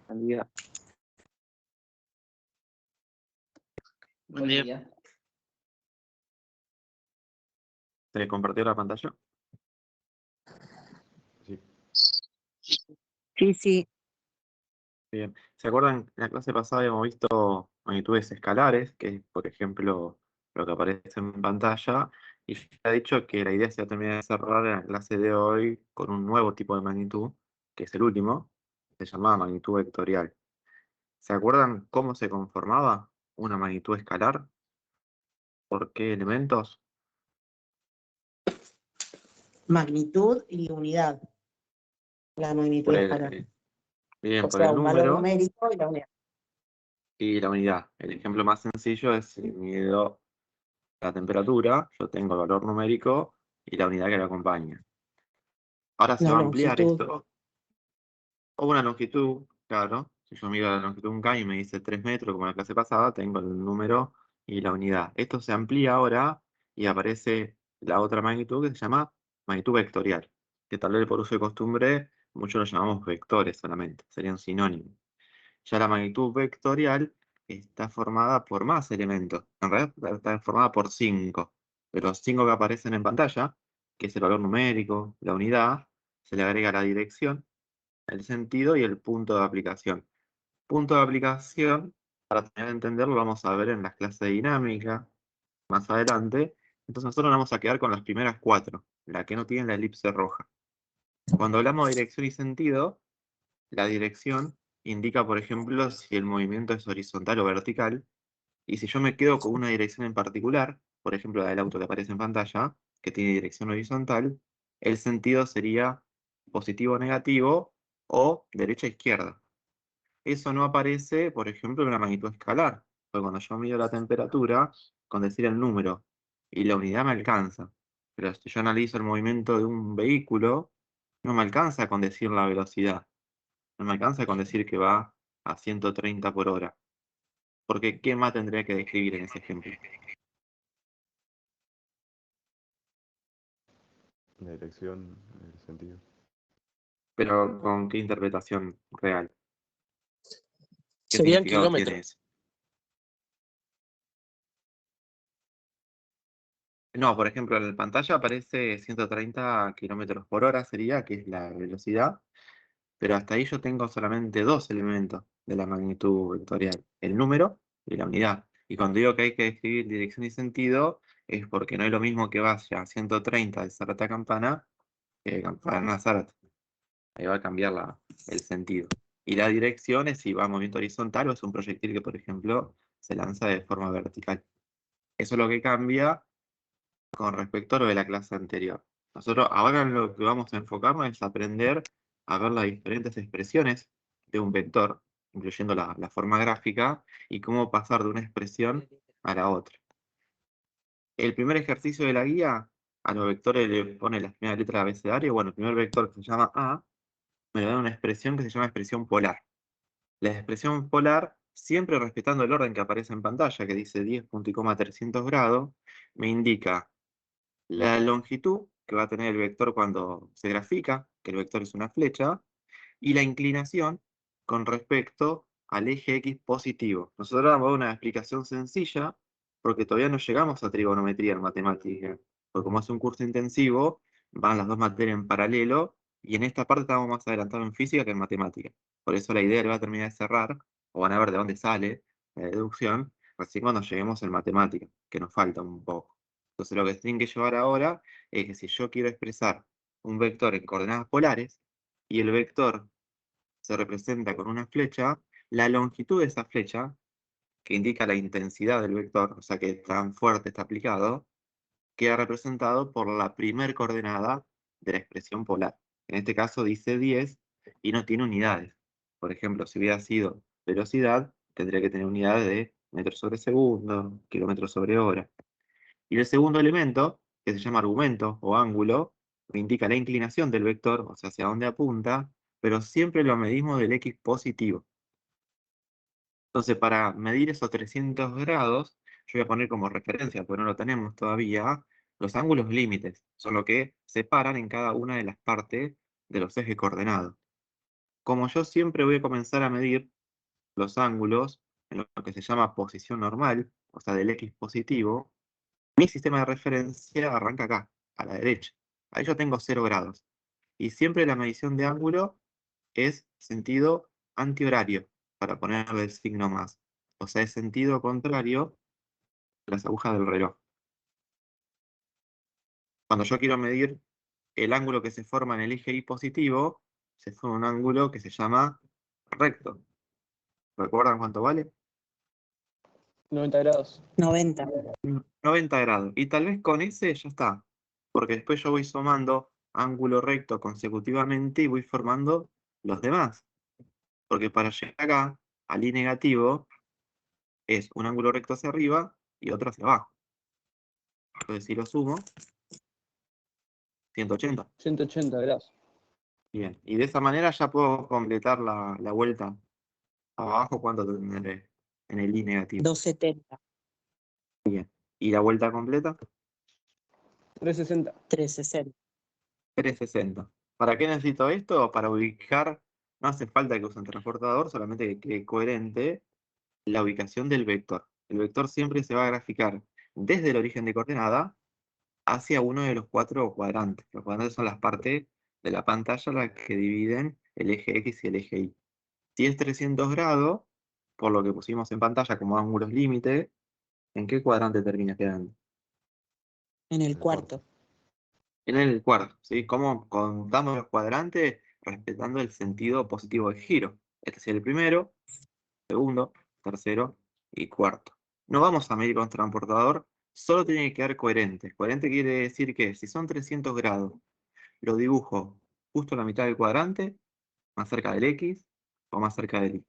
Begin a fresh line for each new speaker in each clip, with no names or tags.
Buen día.
Buen día.
¿Se le compartió la pantalla?
Sí.
Bien. ¿Se acuerdan? En la clase pasada habíamos visto magnitudes escalares, que es, por ejemplo, lo que aparece en pantalla, y ya he dicho que la idea se va a terminar de cerrar en la clase de hoy con un nuevo tipo de magnitud, que es el último, que se llamaba magnitud vectorial. ¿Se acuerdan cómo se conformaba una magnitud escalar? ¿Por qué elementos?
Magnitud y unidad. La magnitud escalar.
Bien,
O
por
sea,
el
un valor
número
numérico y la unidad.
y la unidad. El ejemplo más sencillo es si mido la temperatura, yo tengo el valor numérico y la unidad que lo acompaña. Ahora se
La
va a ampliar
longitud.
esto. O una longitud, claro. Si yo mido la longitud de un K y me dice 3 metros, como en la clase pasada, tengo el número y la unidad. Esto se amplía ahora y aparece la otra magnitud que se llama magnitud vectorial, que tal vez por uso de costumbre muchos lo llamamos vectores solamente, serían sinónimos. Ya la magnitud vectorial está formada por más elementos. En realidad está formada por 5. De los 5 que aparecen en pantalla, que es el valor numérico, la unidad, se le agrega la dirección, el sentido y el punto de aplicación. Punto de aplicación, para terminar de entenderlo, lo vamos a ver en las clases de dinámica más adelante. Entonces nosotros nos vamos a quedar con las primeras 4, la que no tiene la elipse roja. Cuando hablamos de dirección y sentido, la dirección indica, por ejemplo, si el movimiento es horizontal o vertical, y si yo me quedo con una dirección en particular, por ejemplo la del auto que aparece en pantalla, que tiene dirección horizontal, el sentido sería positivo o negativo o derecha a izquierda. Eso no aparece, por ejemplo, en una magnitud escalar, porque cuando yo mido la temperatura, con decir el número y la unidad me alcanza. Pero si yo analizo el movimiento de un vehículo, no me alcanza con decir la velocidad. No me alcanza con decir que va a 130 por hora. Porque ¿qué más tendría que describir en ese ejemplo?
La dirección, el sentido.
Pero ¿con qué interpretación real? ¿Qué
Serían
significado tiene
kilómetros.
eso? No, por ejemplo, en la pantalla aparece 130 kilómetros por hora, sería, que es la velocidad, pero hasta ahí yo tengo solamente 2 elementos de la magnitud vectorial, el número y la unidad. Y cuando digo que hay que describir dirección y sentido, es porque no es lo mismo que vaya a 130 de Zárate a Campana que de Campana a Zárate. Ahí va a cambiar el sentido. Y la dirección es si va a movimiento horizontal o es un proyectil que, por ejemplo, se lanza de forma vertical. Eso es lo que cambia con respecto a lo de la clase anterior. Nosotros ahora lo que vamos a enfocarnos es aprender a ver las diferentes expresiones de un vector, incluyendo la forma gráfica, y cómo pasar de una expresión a la otra. El primer ejercicio de la guía, a los vectores le pone las primeras letras del abecedario. Bueno, el primer vector, que se llama A, me da una expresión que se llama expresión polar. La expresión polar, siempre respetando el orden que aparece en pantalla, que dice 10,300 grados, me indica la longitud que va a tener el vector cuando se grafica, que el vector es una flecha, y la inclinación con respecto al eje X positivo. Nosotros vamos a dar una explicación sencilla, porque todavía no llegamos a trigonometría en matemática, porque como es un curso intensivo, van las dos materias en paralelo, y en esta parte estamos más adelantados en física que en matemática. Por eso la idea le va a terminar de cerrar, o van a ver de dónde sale la deducción, así cuando lleguemos en matemática, que nos falta un poco. Entonces lo que tienen que llevar ahora es que si yo quiero expresar un vector en coordenadas polares, y el vector se representa con una flecha, la longitud de esa flecha, que indica la intensidad del vector, o sea que tan fuerte está aplicado, queda representado por la primer coordenada de la expresión polar. En este caso dice 10 y no tiene unidades. Por ejemplo, si hubiera sido velocidad, tendría que tener unidades de metros sobre segundo, kilómetros sobre hora. Y el segundo elemento, que se llama argumento o ángulo, me indica la inclinación del vector, o sea, hacia dónde apunta, pero siempre lo medimos del X positivo. Entonces, para medir esos 300 grados, yo voy a poner como referencia, porque no lo tenemos todavía, los ángulos límites, son lo que separan en cada una de las partes de los ejes coordenados. como yo siempre voy a comenzar a medir los ángulos en lo que se llama posición normal, o sea, del X positivo, mi sistema de referencia arranca acá, a la derecha. Ahí yo tengo 0 grados. Y siempre la medición de ángulo es sentido antihorario, para ponerle el signo más. O sea, es sentido contrario a las agujas del reloj. Cuando yo quiero medir el ángulo que se forma en el eje Y positivo, se forma un ángulo que se llama recto. ¿Recuerdan cuánto vale?
90 grados.
90.
90 grados. Y tal vez con ese ya está. Porque después yo voy sumando ángulo recto consecutivamente y voy formando los demás. Porque para llegar acá, al I negativo, es un ángulo recto hacia arriba y otro hacia abajo. Entonces si lo sumo, 180.
180 grados.
Bien. Y de esa manera ya puedo completar la vuelta abajo. ¿Cuánto tendré en el I negativo?
270.
¿Y la vuelta completa?
360.
360.
360. ¿Para qué necesito esto? Para ubicar, no hace falta que use un transportador, solamente que quede coherente la ubicación del vector. El vector siempre se va a graficar desde el origen de coordenada hacia uno de los 4 cuadrantes. Los cuadrantes son las partes de la pantalla las que dividen el eje X y el eje Y. Si es 300 grados, por lo que pusimos en pantalla como ángulos límite, ¿en qué cuadrante termina quedando?
En el cuarto.
En el cuarto, ¿sí? ¿Cómo contamos los cuadrantes? Respetando el sentido positivo del giro. Este es el primero, segundo, tercero y cuarto. No vamos a medir con transportador, solo tiene que quedar coherente. Coherente quiere decir que si son 300 grados, lo dibujo justo en la mitad del cuadrante, más cerca del X o más cerca del Y.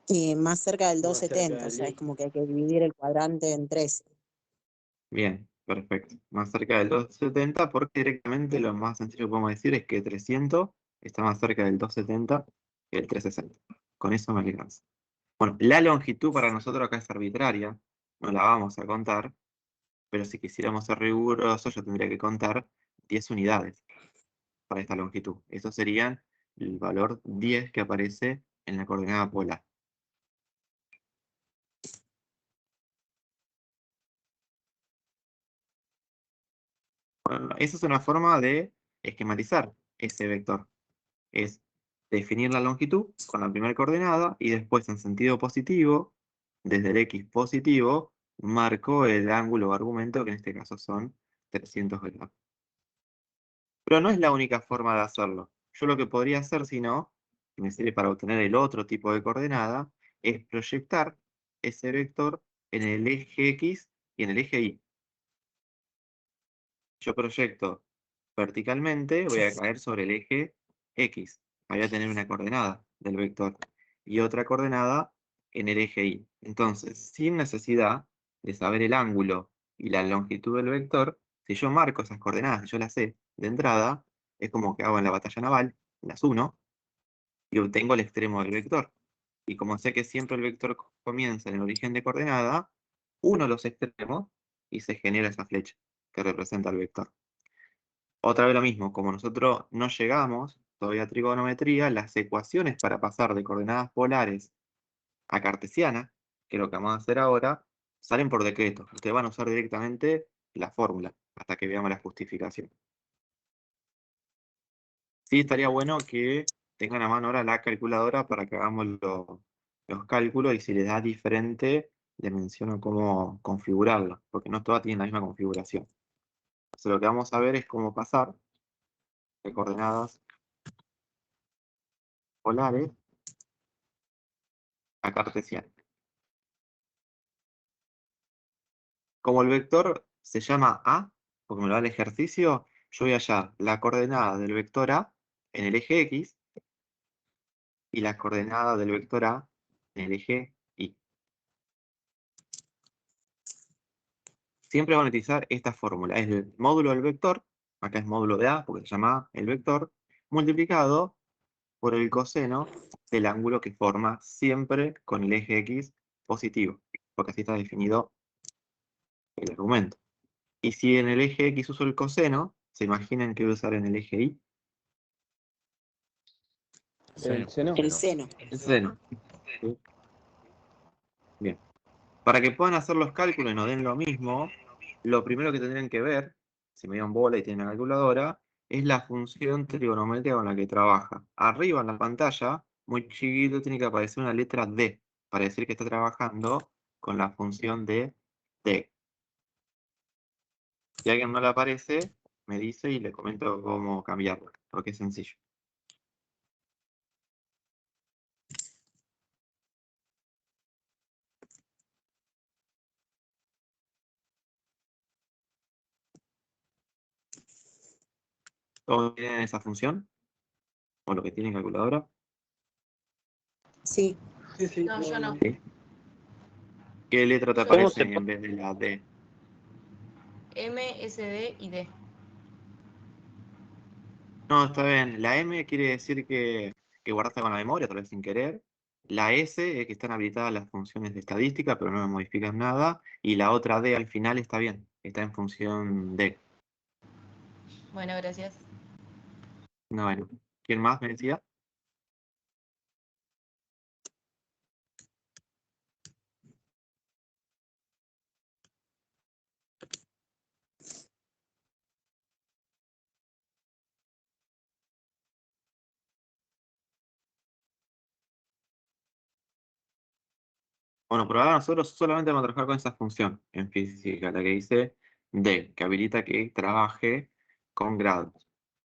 Y más cerca del
Más cerca
270, o
del
sea, es
Y.
como que hay que dividir el cuadrante en 3.
Bien, perfecto. Más cerca del 270 porque directamente lo más sencillo que podemos decir es que 300 está más cerca del 270 que el 360. Con eso me alcanza. Bueno, la longitud para nosotros acá es arbitraria, no la vamos a contar, pero si quisiéramos ser rigurosos yo tendría que contar 10 unidades para esta longitud. Eso serían el valor 10 que aparece en la coordenada polar. Bueno, esa es una forma de esquematizar ese vector. Es definir la longitud con la primera coordenada y después en sentido positivo, desde el X positivo, marco el ángulo o argumento, que en este caso son 300 grados. Pero no es la única forma de hacerlo. Yo lo que podría hacer, si no, que me sirve para obtener el otro tipo de coordenada, es proyectar ese vector en el eje X y en el eje Y. Yo proyecto verticalmente, voy a caer sobre el eje X. Voy a tener una coordenada del vector y otra coordenada en el eje Y. Entonces, sin necesidad de saber el ángulo y la longitud del vector, si yo marco esas coordenadas, si yo las sé de entrada, es como que hago en la batalla naval, las uno, y obtengo el extremo del vector. Y como sé que siempre el vector comienza en el origen de coordenada, uno los extremos y se genera esa flecha que representa el vector. Otra vez lo mismo, como nosotros no llegamos todavía a trigonometría, las ecuaciones para pasar de coordenadas polares a cartesianas, que es lo que vamos a hacer ahora, salen por decreto. Ustedes van a usar directamente la fórmula hasta que veamos la justificación. Sí, estaría bueno que tengan a mano ahora la calculadora para que hagamos los cálculos y si les da diferente, les menciono cómo configurarlo, porque no todas tienen la misma configuración. Entonces lo que vamos a ver es cómo pasar de coordenadas polares a cartesiana. Como el vector se llama A, porque me lo da el ejercicio, yo voy a hallar la coordenada del vector A en el eje X y la coordenada del vector A en el eje Y. Siempre van a utilizar esta fórmula. Es el módulo del vector, acá es módulo de A, porque se llama el vector, multiplicado por el coseno del ángulo que forma siempre con el eje X positivo, porque así está definido el argumento. Y si en el eje X uso el coseno, ¿se imaginan que voy a usar en el eje Y?
El seno.
El seno.
El seno. ¿Sí? Bien. Para que puedan hacer los cálculos y nos den lo mismo, lo primero que tendrían que ver, si me dieron bola y tienen una calculadora, es la función trigonométrica con la que trabaja. Arriba en la pantalla, muy chiquito, tiene que aparecer una letra D, para decir que está trabajando con la función de D. Si a alguien no le aparece, me dice y le comento cómo cambiarlo, porque es sencillo. ¿Todos tienen esa función? ¿O lo que tienen calculadora?
Sí.
Sí, sí.
No, yo no.
¿Sí? ¿Qué letra te
¿Cómo
aparece
se
en vez de la D?
M, S, D y D.
No, está bien. La M quiere decir que guardaste con la memoria, tal vez sin querer. La S es que están habilitadas las funciones de estadística, pero no me modifican nada. Y la otra D al final está bien, está en función D.
Bueno, gracias.
No, bueno. ¿Quién más me decía? Bueno, por ahora nosotros solamente vamos a trabajar con esa función en física, la que dice D, que habilita que trabaje con grados.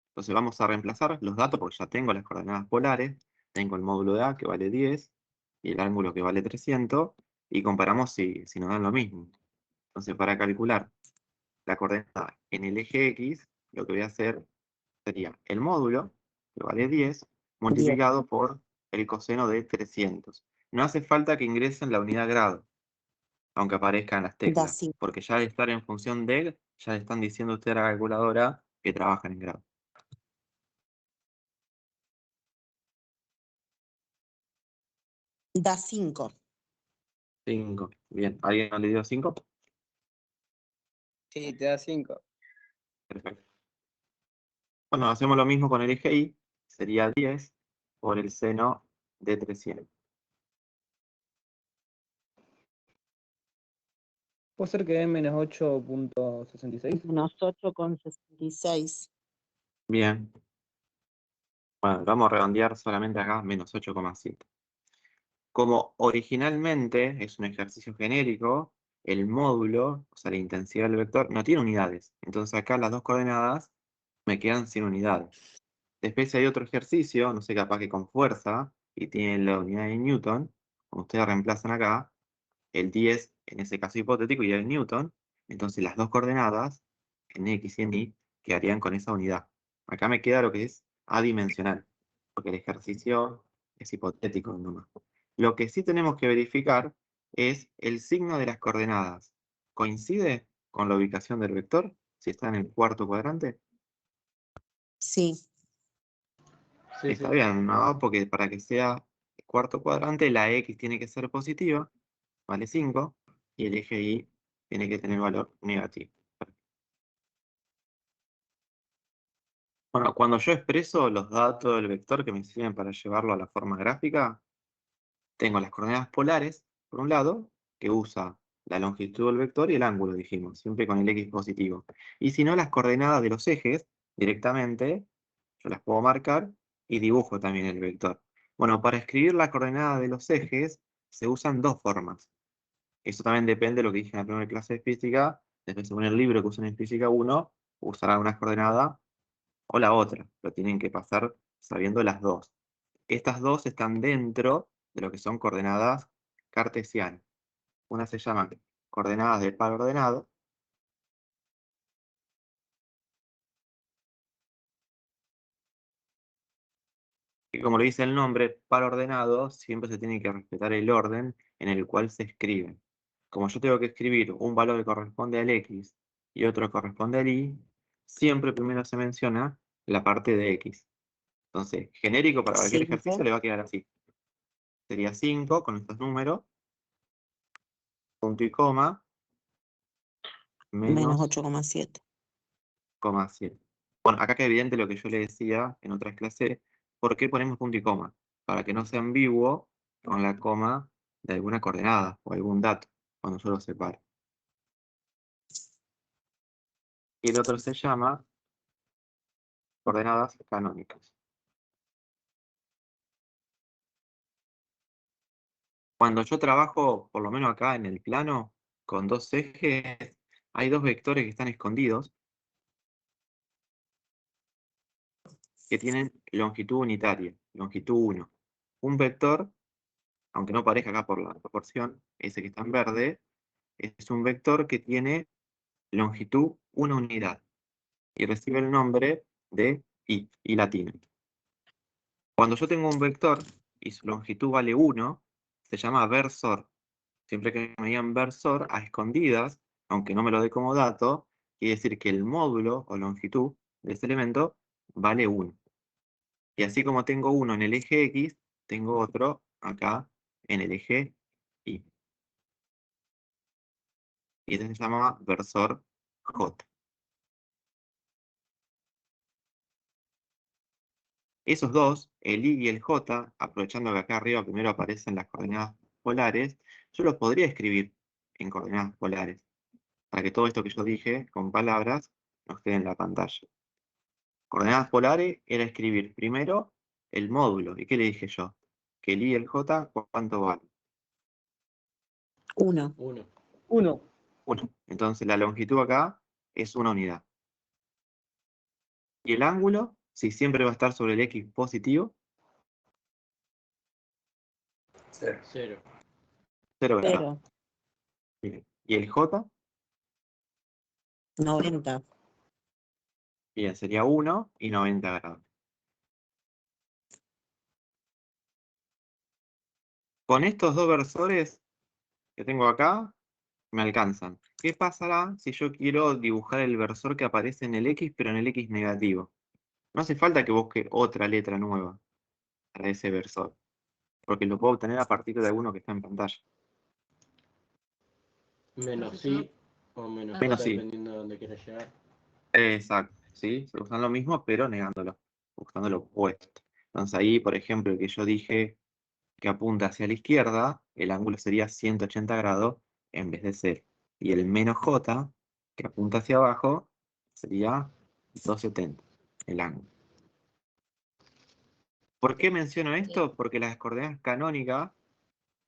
Entonces vamos a reemplazar los datos porque ya tengo las coordenadas polares, tengo el módulo de A que vale 10 y el ángulo que vale 300 y comparamos si nos dan lo mismo. Entonces para calcular la coordenada en el eje X, lo que voy a hacer sería el módulo, que vale 10,
10.
multiplicado por el coseno de 300. No hace falta que ingresen la unidad grado, aunque aparezcan las
Da
teclas,
5.
porque ya al estar en función de, ya le están diciendo a usted a la calculadora que trabajan en grado.
Da 5.
5. Bien, ¿alguien no le dio 5?
Sí, te da 5.
Perfecto. Bueno, hacemos lo mismo con el eje Y, sería 10 por el seno de 300.
Puede ser que dé menos 8.66.
Menos 8,66.
Bien. Bueno, vamos a redondear solamente acá, menos 8,7. Como originalmente es un ejercicio genérico, el módulo, o sea, la intensidad del vector, no tiene unidades. Entonces acá las dos coordenadas me quedan sin unidades. Después hay otro ejercicio, no sé, capaz que con fuerza, y tiene la unidad de Newton, como ustedes reemplazan acá, el 10 en ese caso hipotético y el Newton, entonces las dos coordenadas, en X y en Y, quedarían con esa unidad. Acá me queda lo que es adimensional, porque el ejercicio es hipotético nomás. Lo que sí tenemos que verificar es el signo de las coordenadas. ¿Coincide con la ubicación del vector? Si está en el cuarto cuadrante.
Sí.
Sí,
Está
sí.
bien, ¿no? Porque para que sea el cuarto cuadrante, la X tiene que ser positiva, vale 5, y el eje Y tiene que tener valor negativo. Bueno, cuando yo expreso los datos del vector que me sirven para llevarlo a la forma gráfica, tengo las coordenadas polares, por un lado, que usa la longitud del vector y el ángulo, dijimos, siempre con el X positivo. Y si no, las coordenadas de los ejes, directamente, yo las puedo marcar y dibujo también el vector. Bueno, para escribir la coordenada de los ejes, se usan dos formas. Eso también depende de lo que dije en la primera clase de física. Después, según el libro que usan en física 1, usarán una coordenada o la otra. Lo tienen que pasar sabiendo las dos. Estas dos están dentro de lo que son coordenadas cartesianas. Una se llama coordenadas de par ordenado. Y como lo dice el nombre, par ordenado, siempre se tiene que respetar el orden en el cual se escribe. Como yo tengo que escribir un valor que corresponde al X y otro corresponde al Y, siempre primero se menciona la parte de X. Entonces, genérico para cualquier ejercicio
5
le va a quedar así. Sería 5 con estos números, punto y coma,
menos
menos
8,7.
0,7. Bueno, acá queda evidente lo que yo le decía en otras clases, ¿por qué ponemos punto y coma? para que no sea ambiguo con la coma de alguna coordenada o algún dato, cuando yo lo separo. Y el otro se llama coordenadas canónicas. Cuando yo trabajo, por lo menos acá en el plano, con dos ejes, hay dos vectores que están escondidos, que tienen longitud unitaria, longitud 1. Un vector, aunque no parezca acá por la proporción, ese que está en verde, es un vector que tiene longitud 1 unidad y recibe el nombre de I latina. Cuando yo tengo un vector y su longitud vale 1, se llama versor. Siempre que me digan versor a escondidas, aunque no me lo dé como dato, quiere decir que el módulo o longitud de ese elemento vale 1. Y así como tengo uno en el eje X, tengo otro acá en el eje Y. Y este se llama versor J. Esos dos, el I y el J, aprovechando que acá arriba primero aparecen las coordenadas polares, yo los podría escribir en coordenadas polares, para que todo esto que yo dije con palabras nos quede en la pantalla. Coordenadas polares era escribir primero el módulo. ¿Y qué le dije yo? Que el I y el J, ¿cuánto vale?
1.
1.
1. Entonces la longitud acá es 1 unidad. Y el ángulo, si siempre va a estar sobre el X positivo,
0.
0 grados.
0.
Bien. Y el J,
90.
bien, sería 1 y 90 grados. Con estos dos versores que tengo acá, me alcanzan. ¿Qué pasará si yo quiero dibujar el versor que aparece en el X, pero en el X negativo? No hace falta que busque otra letra nueva para ese versor, porque lo puedo obtener a partir de alguno que está en pantalla.
Menos I o menos
Menos
J,
I.
dependiendo de dónde quieras llegar.
Exacto, ¿sí? Se usan lo mismo, pero negándolo, buscando lo opuesto. Entonces ahí, por ejemplo, el que yo dije que apunta hacia la izquierda, el ángulo sería 180 grados en vez de 0. Y el menos J, que apunta hacia abajo, sería 270, el ángulo. ¿Por qué menciono esto? Porque las coordenadas canónicas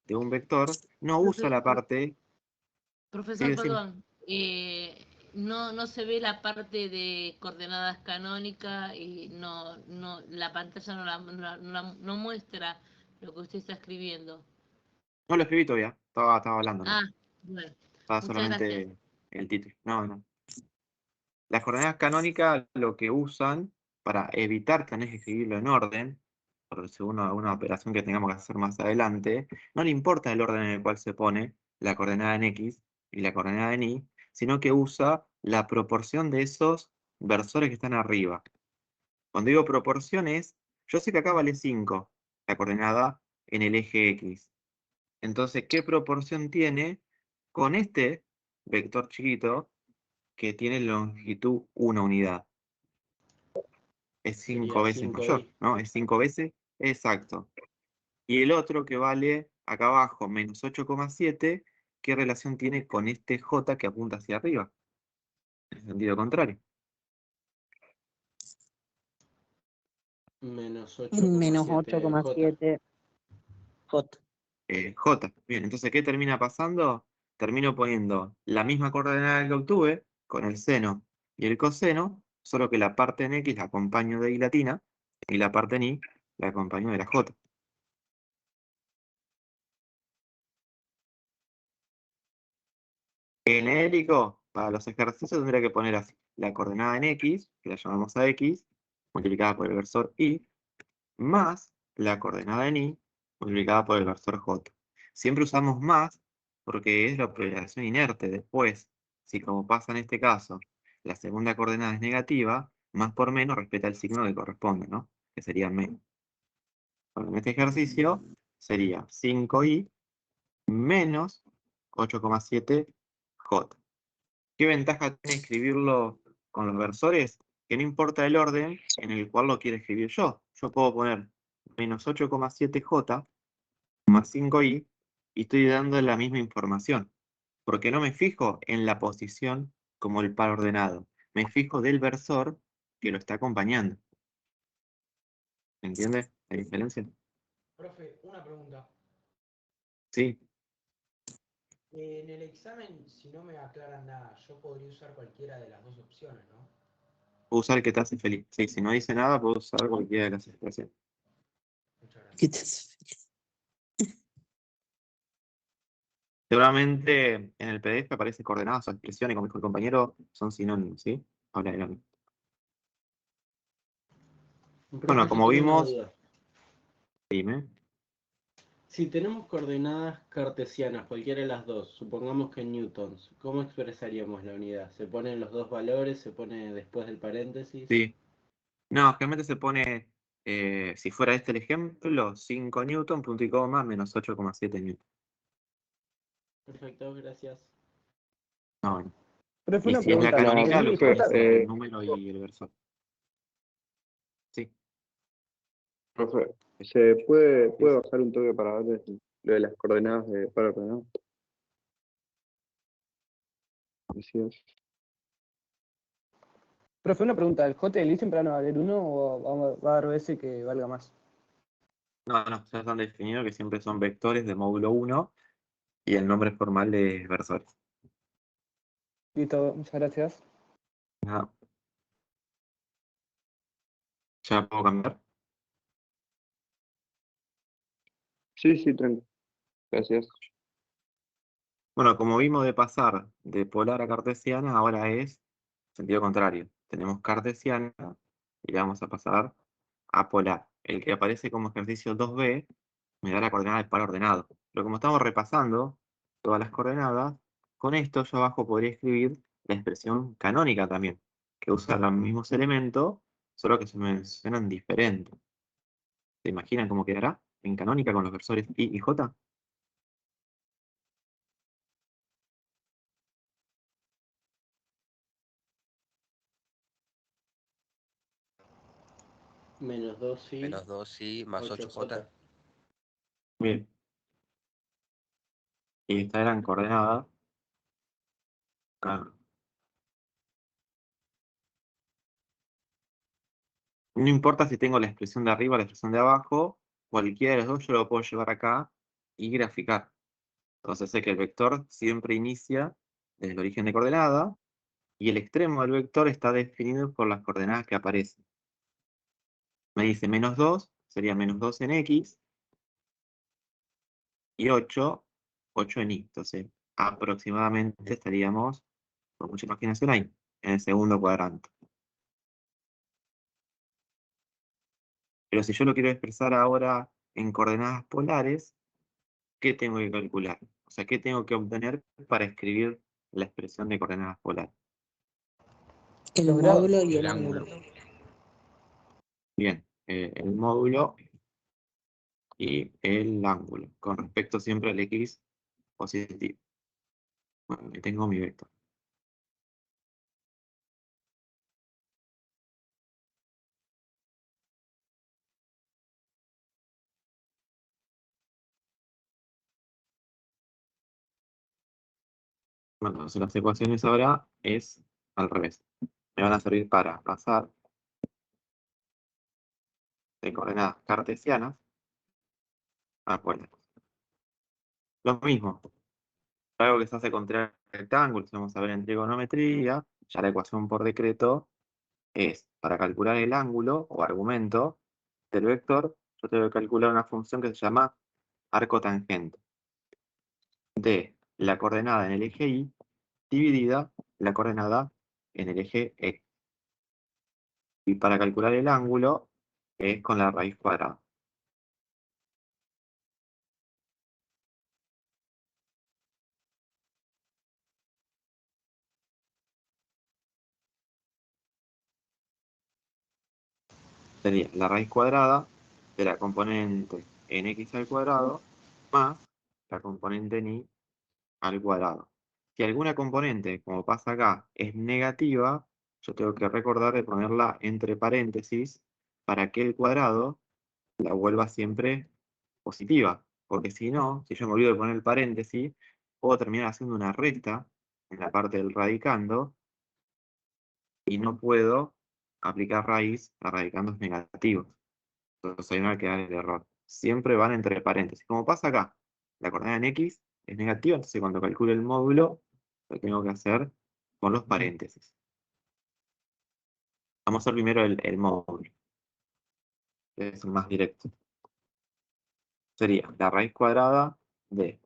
de un vector no usa la parte...
Profesor,
Sí, decime.
perdón, no se ve la parte de coordenadas canónicas y la pantalla no muestra lo que usted está escribiendo.
No lo escribí todavía, estaba hablando, ¿no?
Ah, bueno,
Estaba
muchas gracias.
solamente el título. No. Las coordenadas canónicas lo que usan para evitar tener que escribirlo en orden, por según alguna operación que tengamos que hacer más adelante, no le importa el orden en el cual se pone la coordenada en X y la coordenada en Y, sino que usa la proporción de esos versores que están arriba. Cuando digo proporciones, yo sé que acá vale 5, la coordenada en el eje X. Entonces, ¿qué proporción tiene con este vector chiquito que tiene longitud 1 unidad? Es 5
Sería
veces
5I.
mayor, ¿no? Es 5 veces, exacto. Y el otro que vale acá abajo, menos 8,7, ¿qué relación tiene con este J que apunta hacia arriba? En sentido contrario.
Menos
Menos
8,7
8,7 J.
J. Bien, entonces, ¿qué termina pasando? Termino poniendo la misma coordenada que obtuve con el seno y el coseno, solo que la parte en X la acompaño de I latina y la parte en Y la acompaño de la J. Genérico, para los ejercicios tendría que poner así: la coordenada en X, que la llamamos a X, multiplicada por el versor Y, más la coordenada en Y, multiplicada por el versor J. Siempre usamos más porque es la operación inerte. Después, si como pasa en este caso, la segunda coordenada es negativa, más por menos respeta el signo que corresponde, ¿no? Que sería menos. Bueno, en este ejercicio sería 5i menos 8,7j. ¿Qué ventaja tiene escribirlo con los versores? Que no importa el orden en el cual lo quiero escribir yo. Yo puedo poner menos 8,7j más 5i y estoy dando la misma información. Porque no me fijo en la posición como el par ordenado. Me fijo del versor que lo está acompañando. ¿Entiendes la diferencia?
Profe, una pregunta.
Sí.
En el examen, si no me aclaran nada, yo podría usar cualquiera de las dos opciones, ¿no?
Puedo usar el que te hace feliz. Sí, si no dice nada, puedo usar cualquiera de las expresiones.
Muchas gracias.
¿Qué te hace?
Seguramente en el PDF aparece coordenadas o expresiones, como dijo el compañero, son sinónimos, ¿sí? Habla de lo mismo. Bueno,
Profe, yo
como
tengo una
vimos,
duda.
dime.
Si tenemos coordenadas cartesianas, cualquiera de las dos, supongamos que en newtons, ¿cómo expresaríamos la unidad? ¿Se ponen los dos valores? ¿Se pone después del paréntesis?
Sí. No, generalmente se pone, si fuera este el ejemplo, 5 newton, punto y coma, menos 8,7 newton.
Perfecto, gracias.
No, bueno.
Profe,
Y
una
si es la
pregunta.
canónica,
¿En
lo
I y
usás
J?
el número y el versor. Sí.
Profe, ¿se puede bajar un toque para ver lo de las coordenadas de par ordenado? Gracias.
Profe, una pregunta. ¿El J del I siempre van a valer 1 o va a haber veces que valga más?
No, ya están definidos que siempre son vectores de módulo 1 y el nombre formal de versores.
Listo, muchas gracias.
Ah, ¿ya puedo cambiar?
Sí, tranquilo. Gracias.
Bueno, como vimos de pasar de polar a cartesiana, ahora es sentido contrario. Tenemos cartesiana y le vamos a pasar a polar. El que aparece como ejercicio 2b me da la coordenada del par ordenado. Pero como estamos repasando todas las coordenadas, con esto yo abajo podría escribir la expresión canónica también, que usa los mismos elementos, solo que se mencionan diferentes. ¿Se imaginan cómo quedará en canónica con los versores I y J?
Menos 2i,
Menos 2i más 8j.
8j.
Bien. Y estas eran coordenadas. Ah, no importa si tengo la expresión de arriba o la expresión de abajo, cualquiera de los dos yo lo puedo llevar acá y graficar. Entonces sé que el vector siempre inicia desde el origen de coordenada y el extremo del vector está definido por las coordenadas que aparecen. Me dice menos 2, sería menos 2 en X, y 8 en Y. Entonces, aproximadamente estaríamos, con mucha imaginación ahí, en el segundo cuadrante. Pero si yo lo quiero expresar ahora en coordenadas polares, ¿qué tengo que calcular? O sea, ¿qué tengo que obtener para escribir la expresión de coordenadas polares?
El
Los grados.
módulo y
El
el
ángulo.
ángulo.
Bien, el módulo y el ángulo, con respecto siempre al X positivo. Bueno, ahí tengo mi vector. Bueno, entonces las ecuaciones ahora es al revés. Me van a servir para pasar de coordenadas cartesianas a polares. Lo mismo, algo que se hace con rectángulos, vamos a ver en trigonometría, ya la ecuación por decreto es, para calcular el ángulo o argumento del vector, yo tengo que calcular una función que se llama arco tangente de la coordenada en el eje Y dividida la coordenada en el eje X. Y para calcular el ángulo es con la raíz cuadrada. Sería la raíz cuadrada de la componente en X al cuadrado más la componente en Y al cuadrado. Si alguna componente, como pasa acá, es negativa, yo tengo que recordar de ponerla entre paréntesis para que el cuadrado la vuelva siempre positiva. Porque si no, si yo me olvido de poner el paréntesis, puedo terminar haciendo una recta en la parte del radicando y no puedo aplicar raíz a radicandos negativos. Entonces ahí me va a quedar el error. Siempre van entre paréntesis. Como pasa acá, la coordenada en X es negativa, entonces cuando calculo el módulo, lo tengo que hacer con los paréntesis. Vamos a hacer primero el módulo, que es el más directo. Sería la raíz cuadrada de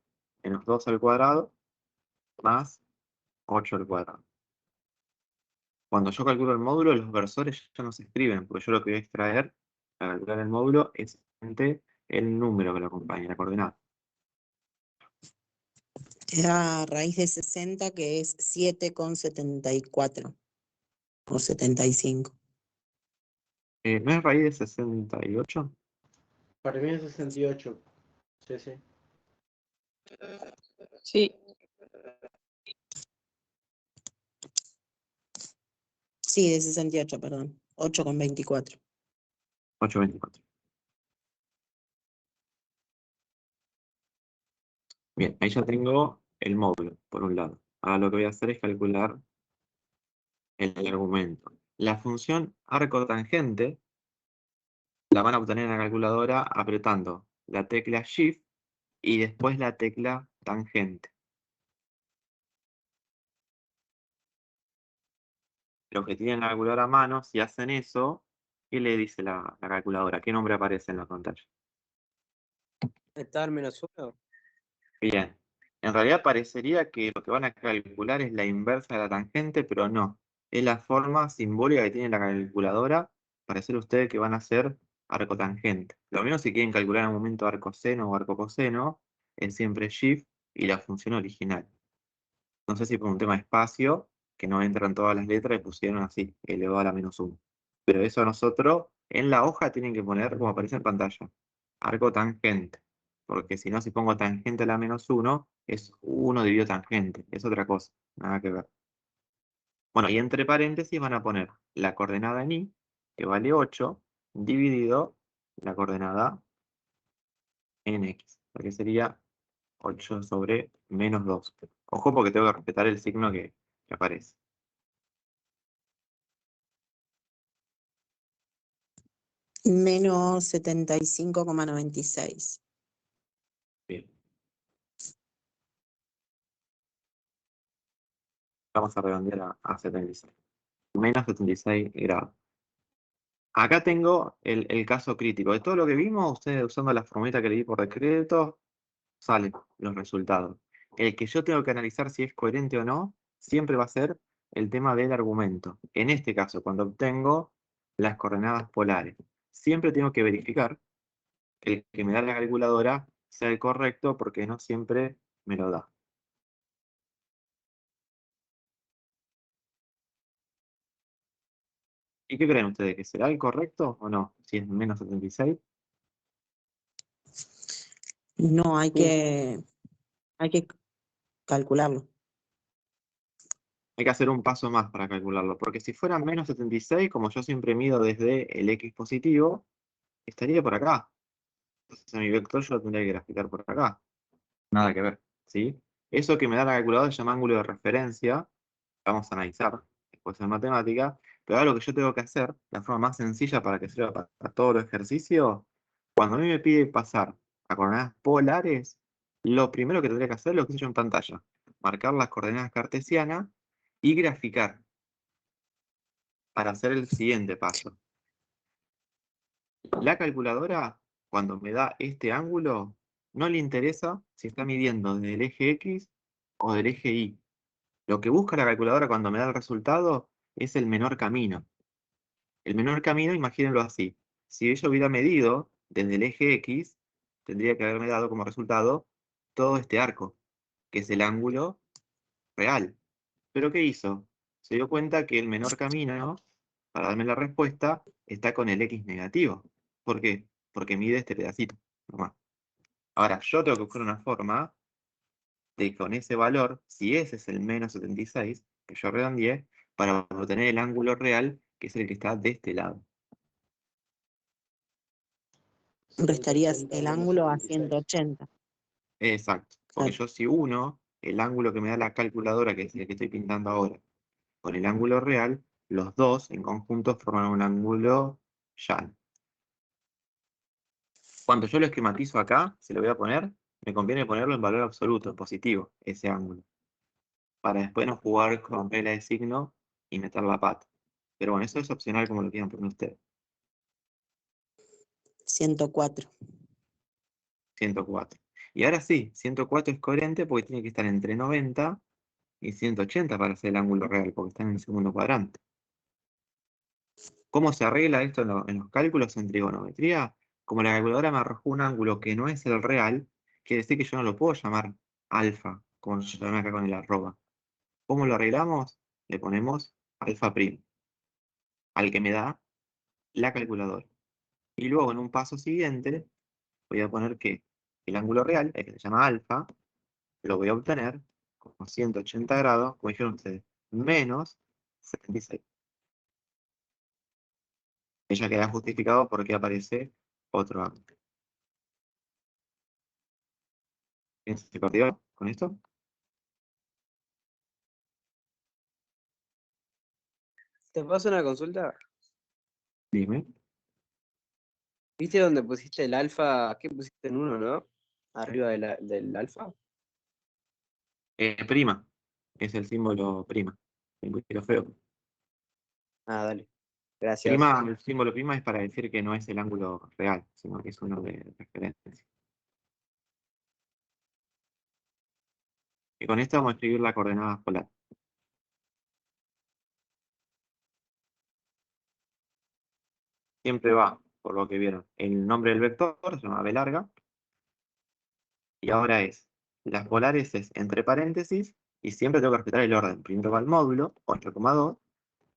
menos 2 al cuadrado más 8 al cuadrado. Cuando yo calculo el módulo, los versores ya no se escriben, porque yo lo que voy a extraer para calcular el módulo es simplemente el número que lo acompaña, la coordenada.
Te da raíz de 60, que es 7,74 o 75.
¿No es raíz de 68?
Para mí es 68. Sí, sí.
Sí,
Sí, de 68, perdón. 8,24.
8,24. Bien, ahí ya tengo el módulo, por un lado. Ahora lo que voy a hacer es calcular el argumento. La función arco tangente la van a obtener en la calculadora apretando la tecla Shift y después la tecla tangente. Los que tienen la calculadora a mano, si hacen eso, ¿qué le dice la calculadora? ¿Qué nombre aparece en la pantalla?
estar -1.
Bien, en realidad parecería que lo que van a calcular es la inversa de la tangente, pero no. Es la forma simbólica que tiene la calculadora para hacer ustedes que van a hacer arco tangente. Lo mismo si quieren calcular en un momento arco seno o arco coseno, es siempre Shift y la función original. No sé si por un tema de espacio, que no entran todas las letras y pusieron así, elevado a la -1. Pero eso nosotros en la hoja tienen que poner como aparece en pantalla, arco tangente. Porque si no, si pongo tangente a la -1, es 1 dividido tangente, es otra cosa, nada que ver. Bueno, y entre paréntesis van a poner la coordenada en Y, que vale 8, dividido la coordenada en X, que sería 8 sobre -2. Ojo porque tengo que respetar el signo que aparece.
Menos 75,96.
Bien. Vamos a redondear a 76. Menos 76 grados. Acá tengo el caso crítico. De todo lo que vimos, ustedes usando la formulita que le di por decreto, salen los resultados. El que yo tengo que analizar si es coherente o no, siempre va a ser el tema del argumento. En este caso, cuando obtengo las coordenadas polares, siempre tengo que verificar que el que me da la calculadora sea el correcto, porque no siempre me lo da. ¿Y qué creen ustedes? ¿Que será el correcto o no? Si es menos 76.
No, hay que calcularlo.
Hay que hacer un paso más para calcularlo, porque si fuera menos 76, como yo siempre mido desde el X positivo, estaría por acá. Entonces mi vector yo lo tendría que graficar por acá. Nada que ver, ¿sí? Eso que me da la calculadora se llama ángulo de referencia. Vamos a analizar después en matemática. Pero ahora lo que yo tengo que hacer, la forma más sencilla para que sirva para todo el ejercicio, cuando a mí me pide pasar a coordenadas polares, lo primero que tendría que hacer es lo que hice yo en pantalla. Marcar las coordenadas cartesianas y graficar para hacer el siguiente paso. La calculadora, cuando me da este ángulo, no le interesa si está midiendo desde el eje X o del eje Y. Lo que busca la calculadora cuando me da el resultado es el menor camino. El menor camino, imagínenlo así. Si yo hubiera medido desde el eje X, tendría que haberme dado como resultado todo este arco, que es el ángulo real. ¿Pero qué hizo? Se dio cuenta que el menor camino, para darme la respuesta, está con el X negativo. ¿Por qué? Porque mide este pedacito, nomás. Ahora, yo tengo que buscar una forma de con ese valor, si ese es el menos 76, que yo redondeé, para obtener el ángulo real, que es el que está de este lado.
Restarías el ángulo a
176.
180.
Exacto. Porque
Claro.
yo si uno el ángulo que me da la calculadora, que es el que estoy pintando ahora, con el ángulo real, los dos en conjunto forman un ángulo llano. Cuando yo lo esquematizo acá, se lo voy a poner, me conviene ponerlo en valor absoluto, en positivo, ese ángulo, para después no jugar con regla de signo y meter la pata. Pero bueno, eso es opcional como lo quieran poner ustedes.
104.
104. Y ahora sí, 104 es coherente porque tiene que estar entre 90 y 180 para hacer el ángulo real, porque está en el segundo cuadrante. ¿Cómo se arregla esto en los cálculos en trigonometría? Como la calculadora me arrojó un ángulo que no es el real, quiere decir que yo no lo puedo llamar alfa, como se llama acá con el arroba. ¿Cómo lo arreglamos? Le ponemos alfa primo, al que me da la calculadora. Y luego en un paso siguiente voy a poner que el ángulo real, el que se llama alfa, lo voy a obtener como 180 grados, como dijeron ustedes, menos 76. Ella queda justificado porque aparece otro ángulo. ¿Se cortó con esto?
¿Te paso una consulta?
Dime.
¿Viste donde pusiste el alfa? ¿Qué pusiste en 1, no? Arriba del alfa.
Prima, es el símbolo prima. El feo.
Ah, dale. Gracias.
Prima, el símbolo prima es para decir que no es el ángulo real, sino que es uno de referencia. Y con esto vamos a escribir la coordenada polar. Siempre va, por lo que vieron, el nombre del vector, se llama B larga, y ahora es, las polares es entre paréntesis, y siempre tengo que respetar el orden. Primero va el módulo, 8,2,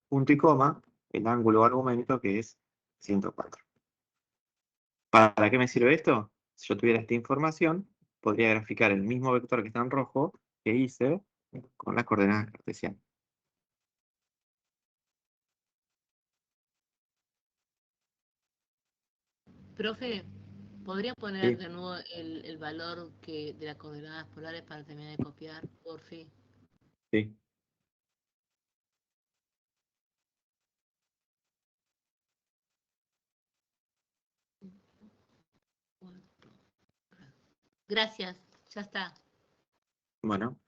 punto y coma, el ángulo o argumento que es 104. ¿Para qué me sirve esto? Si yo tuviera esta información, podría graficar el mismo vector que está en rojo que hice con las coordenadas cartesianas.
Profe, ¿podría poner
Sí,
de nuevo el valor de las coordenadas polares para terminar de copiar, por fin?
sí.
Gracias, ya está.
Bueno.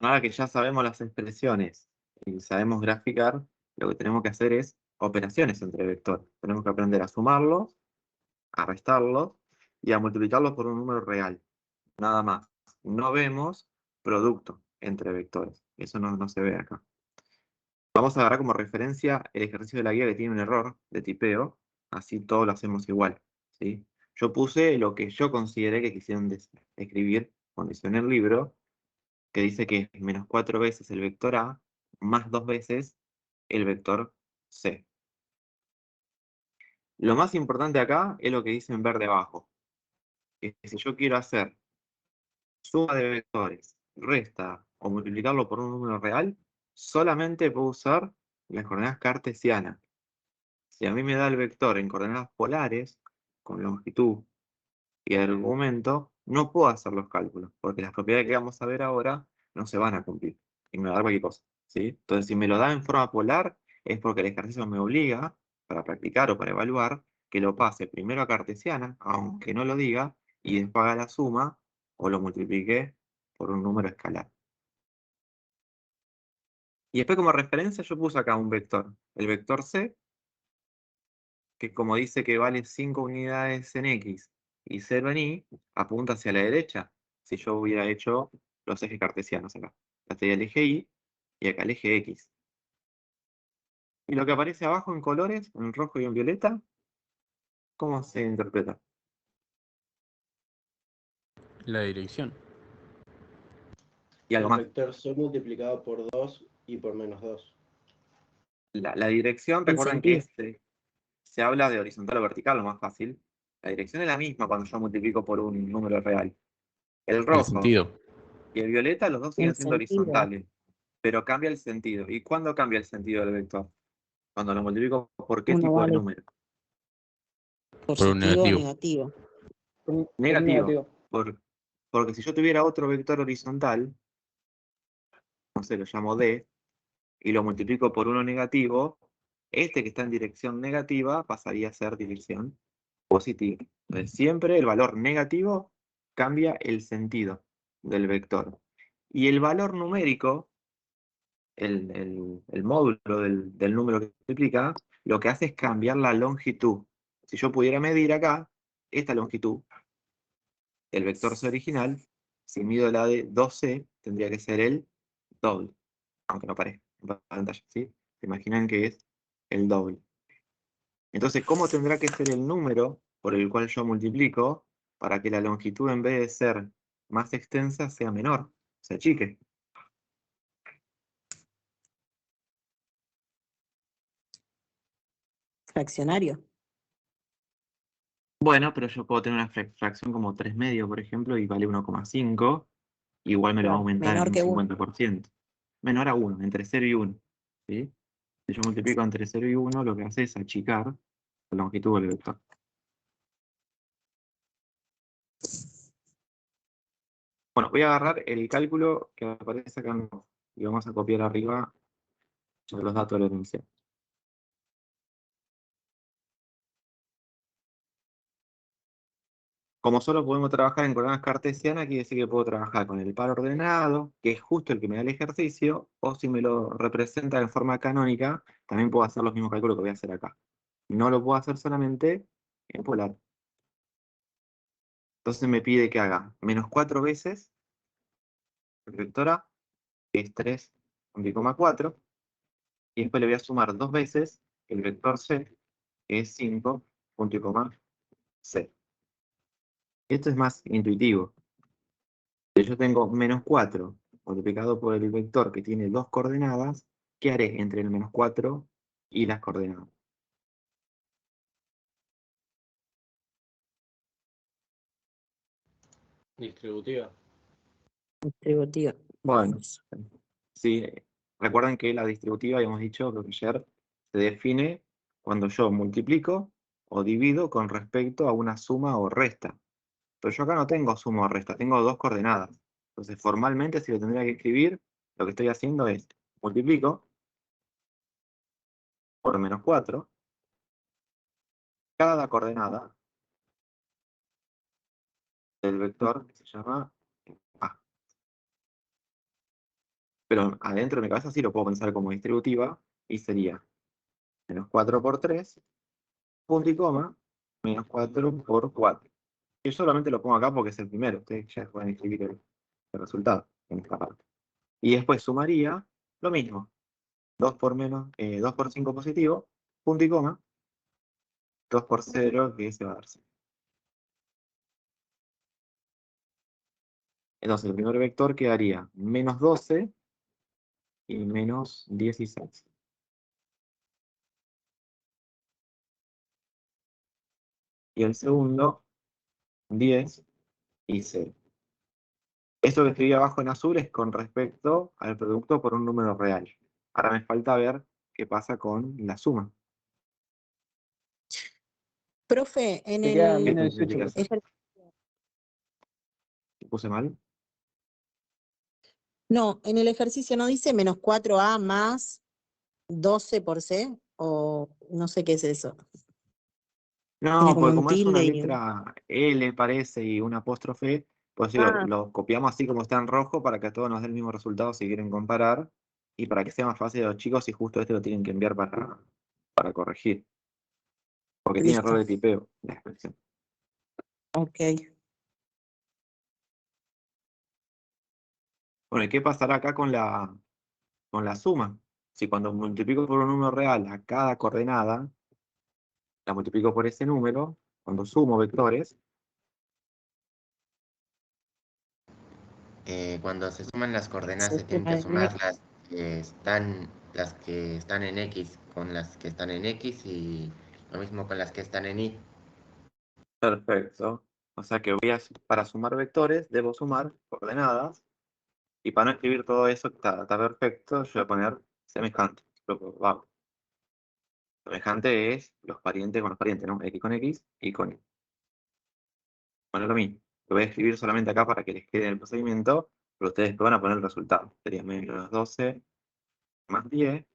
Ahora que ya sabemos las expresiones y sabemos graficar, lo que tenemos que hacer es operaciones entre vectores. Tenemos que aprender a sumarlos, a restarlos y a multiplicarlos por un número real. Nada más. No vemos producto entre vectores. Eso no se ve acá. Vamos a agarrar como referencia el ejercicio de la guía que tiene un error de tipeo, así todo lo hacemos igual, ¿sí? Yo puse lo que yo consideré que quisieron escribir cuando hicieron el libro, que dice que es menos 4 veces el vector A más 2 veces el vector C. Lo más importante acá es lo que dice en verde abajo, que si yo quiero hacer suma de vectores, resta o multiplicarlo por un número real, solamente puedo usar las coordenadas cartesianas. Si a mí me da el vector en coordenadas polares, con longitud y argumento, no puedo hacer los cálculos, porque las propiedades que vamos a ver ahora no se van a cumplir, y me va a dar cualquier cosa, ¿sí? Entonces, si me lo da en forma polar, es porque el ejercicio me obliga, para practicar o para evaluar, que lo pase primero a cartesiana, aunque no lo diga, y después haga la suma, o lo multiplique por un número escalar. Y después como referencia yo puse acá un vector, el vector C, que como dice que vale 5 unidades en X y 0 en Y, apunta hacia la derecha. Si yo hubiera hecho los ejes cartesianos acá. Acá estaría el eje Y y acá el eje X. Y lo que aparece abajo en colores, en rojo y en violeta, ¿cómo se interpreta?
La dirección.
Y algo
El
más.
vector C multiplicado por 2 y por menos 2.
La dirección,
El
recuerden que
sentido.
se habla de horizontal o vertical, lo más fácil. La dirección es la misma cuando yo multiplico por un número real. El
El
rojo
sentido.
y el violeta, los dos siguen
El
siendo
sentido.
horizontales. pero cambia el sentido. ¿Y cuándo cambia el sentido del vector? Cuando lo multiplico por qué
Uno
tipo de
vale
número.
Por un
positivo o
negativo.
negativo.
Por un
Negativo.
negativo.
Porque si yo tuviera otro vector horizontal, no sé, lo llamo D, y lo multiplico por uno negativo, este que está en dirección negativa pasaría a ser dirección positiva. Entonces, siempre el valor negativo cambia el sentido del vector. Y el valor numérico, el módulo del número que multiplica, lo que hace es cambiar la longitud. Si yo pudiera medir acá, esta longitud, el vector C original, si mido la de 2C, tendría que ser el doble, aunque no parezca en pantalla, ¿sí? Se imaginan que es el doble. Entonces, ¿cómo tendrá que ser el número por el cual yo multiplico para que la longitud, en vez de ser más extensa, sea menor, se achique?
Fraccionario.
Bueno, pero yo puedo tener una fracción como 3 medio, por ejemplo, y vale 1,5, igual me lo va a
Claro,
aumentar en
menor
un
que 1.
50%. Menor a 1, entre 0 y 1. ¿Sí? Si yo multiplico entre 0 y 1, lo que hace es achicar la longitud del vector. Bueno, voy a agarrar el cálculo que aparece acá y vamos a copiar arriba los datos de la herencia. Como solo podemos trabajar en coordenadas cartesianas, quiere decir que puedo trabajar con el par ordenado, que es justo el que me da el ejercicio, o si me lo representa en forma canónica, también puedo hacer los mismos cálculos que voy a hacer acá. No lo puedo hacer solamente en polar. Entonces me pide que haga menos 4 veces el vector A, que es 3,4, y después le voy a sumar 2 veces el vector C, que es 5,C. Esto es más intuitivo. Si yo tengo menos 4 multiplicado por el vector que tiene 2 coordenadas, ¿qué haré entre el menos 4 y las coordenadas?
Distributiva.
Distributiva.
Bueno, sí, recuerden que la distributiva, habíamos dicho que ayer, se define cuando yo multiplico o divido con respecto a una suma o resta. Pero yo acá no tengo suma o resta, tengo 2 coordenadas. Entonces, formalmente, si lo tendría que escribir, lo que estoy haciendo es multiplico por menos 4 cada coordenada del vector que se llama A. Pero adentro de mi cabeza sí lo puedo pensar como distributiva y sería menos 4 por 3, punto y coma, menos 4 por 4. Yo solamente lo pongo acá porque es el primero, ustedes ya pueden escribir el resultado en esta parte. Y después sumaría lo mismo, 2 por 5 positivo, punto y coma, 2 por 0 que se va a dar 0. Entonces el primer vector quedaría menos 12 y menos 16. Y el segundo, 10 y 0. Esto que escribí abajo en azul es con respecto al producto por un número real. Ahora me falta ver qué pasa con la suma.
Profe, en
Te queda
el
menos 18.
ejercicio,
¿Puse mal?
no, en el ejercicio no dice menos 4A más 12 por C, o no sé qué es eso. Tiene
No,
como
porque
un
como es una
tilde y
letra L parece y una apóstrofe, pues sí,
Ah,
lo copiamos así como está en rojo para que a todos nos dé el mismo resultado si quieren comparar y para que sea más fácil a los chicos si justo este lo tienen que enviar para corregir. Porque tiene
listo.
error de tipeo la expresión.
Ok.
Bueno, ¿y qué pasará acá con la suma? Si cuando multiplico por un número real a cada coordenada, la multiplico por ese número, cuando sumo vectores,
Cuando se suman las coordenadas
Se
se tienen
suma
que
el
sumar
X.
las que están en X con las que están en X y lo mismo con las que están en Y.
perfecto. O sea que para sumar vectores debo sumar coordenadas Y para no escribir todo eso, que está perfecto, yo voy a poner semejante. Vamos. Semejante es los parientes con los parientes, ¿no? X con X y con Y. Bueno, lo mismo. Lo voy a escribir solamente acá para que les quede en el procedimiento, pero ustedes van a poner el resultado. Sería menos 12 más 10,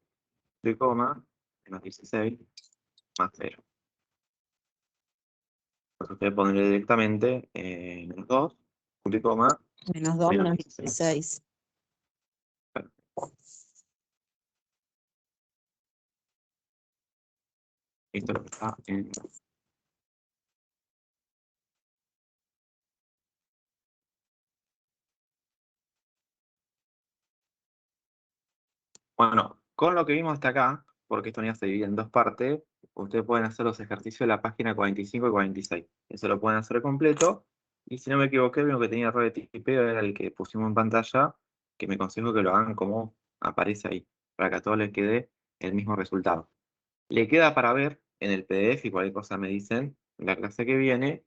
de coma, menos 16, más 0. Entonces ustedes pondrán directamente menos 2, punto y coma,
Menos 2
menos
menos
16.
16.
Esto es lo que está en... Bueno, con lo que vimos hasta acá, porque esto ya se divide en dos partes, ustedes pueden hacer los ejercicios de la página 45 y 46. Eso lo pueden hacer completo. Y si no me equivoqué, lo que tenía error de tipeo era el que pusimos en pantalla, que me aconsejo que lo hagan como aparece ahí, para que a todos les quede el mismo resultado. Le queda para ver en el PDF, y cualquier cosa me dicen, en la clase que viene,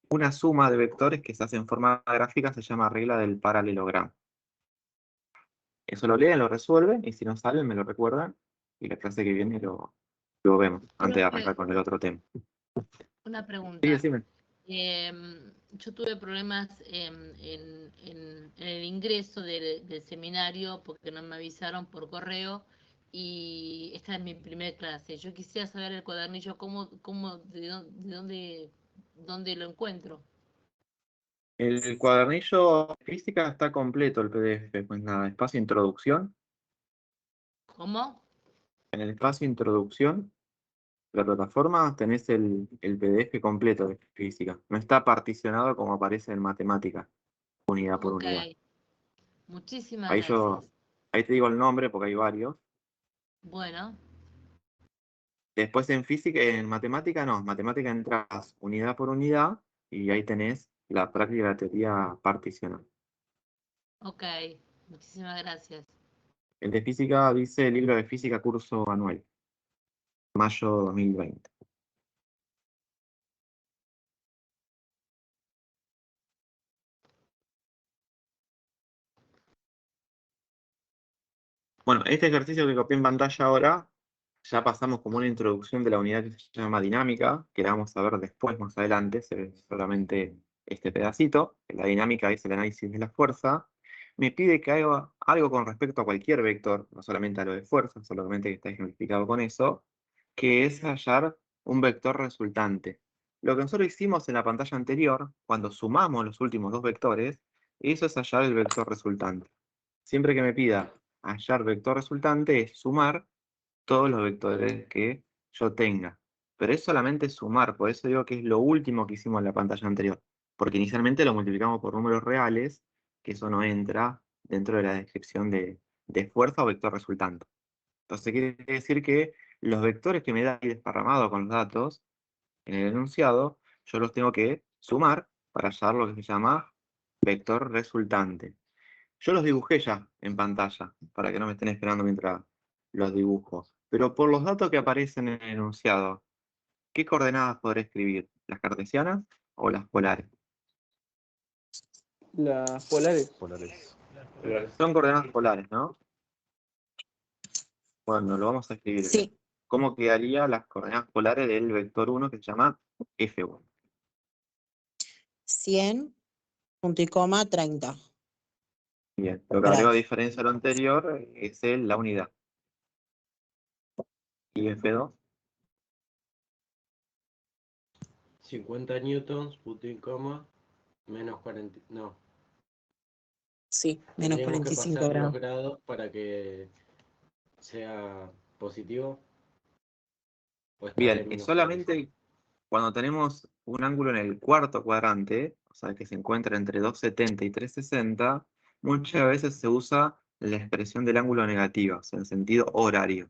una suma de vectores que se hace en forma gráfica, se llama regla del paralelogramo. Eso lo leen, lo resuelven, y si no salen, me lo recuerdan, y la clase que viene lo vemos, antes de arrancar con el otro tema.
Una
Sí,
pregunta.
decime.
Yo tuve problemas en el ingreso del seminario porque no me avisaron por correo y esta es mi primera clase. Yo quisiera saber el cuadernillo, dónde lo encuentro.
El cuadernillo de física está completo, el PDF, pues nada, espacio introducción.
¿Cómo?
En el espacio introducción, la plataforma, tenés el PDF completo de física. No está particionado como aparece en matemática, unidad por
Ok.
unidad.
Muchísimas
Ahí
gracias.
ahí te digo el nombre porque hay varios.
Bueno,
Después en física, en matemática no, matemática entras unidad por unidad y ahí tenés la práctica de la teoría particional.
ok. Muchísimas gracias.
El de física dice libro de física curso anual, mayo 2020. Bueno, este ejercicio que copié en pantalla ahora, ya pasamos como una introducción de la unidad que se llama dinámica, que la vamos a ver después, más adelante, se ve solamente este pedacito. La dinámica es el análisis de la fuerza. Me pide que haga algo con respecto a cualquier vector, no solamente a lo de fuerza, solamente que está ejemplificado con eso, que es hallar un vector resultante. Lo que nosotros hicimos en la pantalla anterior, cuando sumamos los últimos dos vectores, eso es hallar el vector resultante. Siempre que me pida hallar vector resultante es sumar todos los vectores que yo tenga. Pero es solamente sumar, por eso digo que es lo último que hicimos en la pantalla anterior. Porque inicialmente lo multiplicamos por números reales, que eso no entra dentro de la descripción de fuerza o vector resultante. Entonces quiere decir que los vectores que me da ahí desparramado con los datos en el enunciado, yo los tengo que sumar para hallar lo que se llama vector resultante. Yo los dibujé ya en pantalla, para que no me estén esperando mientras los dibujo. Pero por los datos que aparecen en el enunciado, ¿qué coordenadas podré escribir? ¿Las cartesianas o las polares?
Las polares.
Polares.
Son coordenadas polares, ¿no? Bueno, lo vamos a escribir.
Sí.
¿Cómo quedaría las coordenadas polares del vector 1 que se llama F1?
100, punto y coma, 30.
Bien, lo que agrego a diferencia de lo anterior es la unidad. ¿Y F2?
50 newtons, punto y coma, menos 40, no.
Sí, menos
Tendríamos que
45
pasar los
grados.
grados para que sea positivo. ¿O está de
Bien, y
menos 45?
solamente cuando tenemos un ángulo en el cuarto cuadrante, o sea que se encuentra entre 270 y 360, muchas veces se usa la expresión del ángulo negativa, o sea, en sentido horario,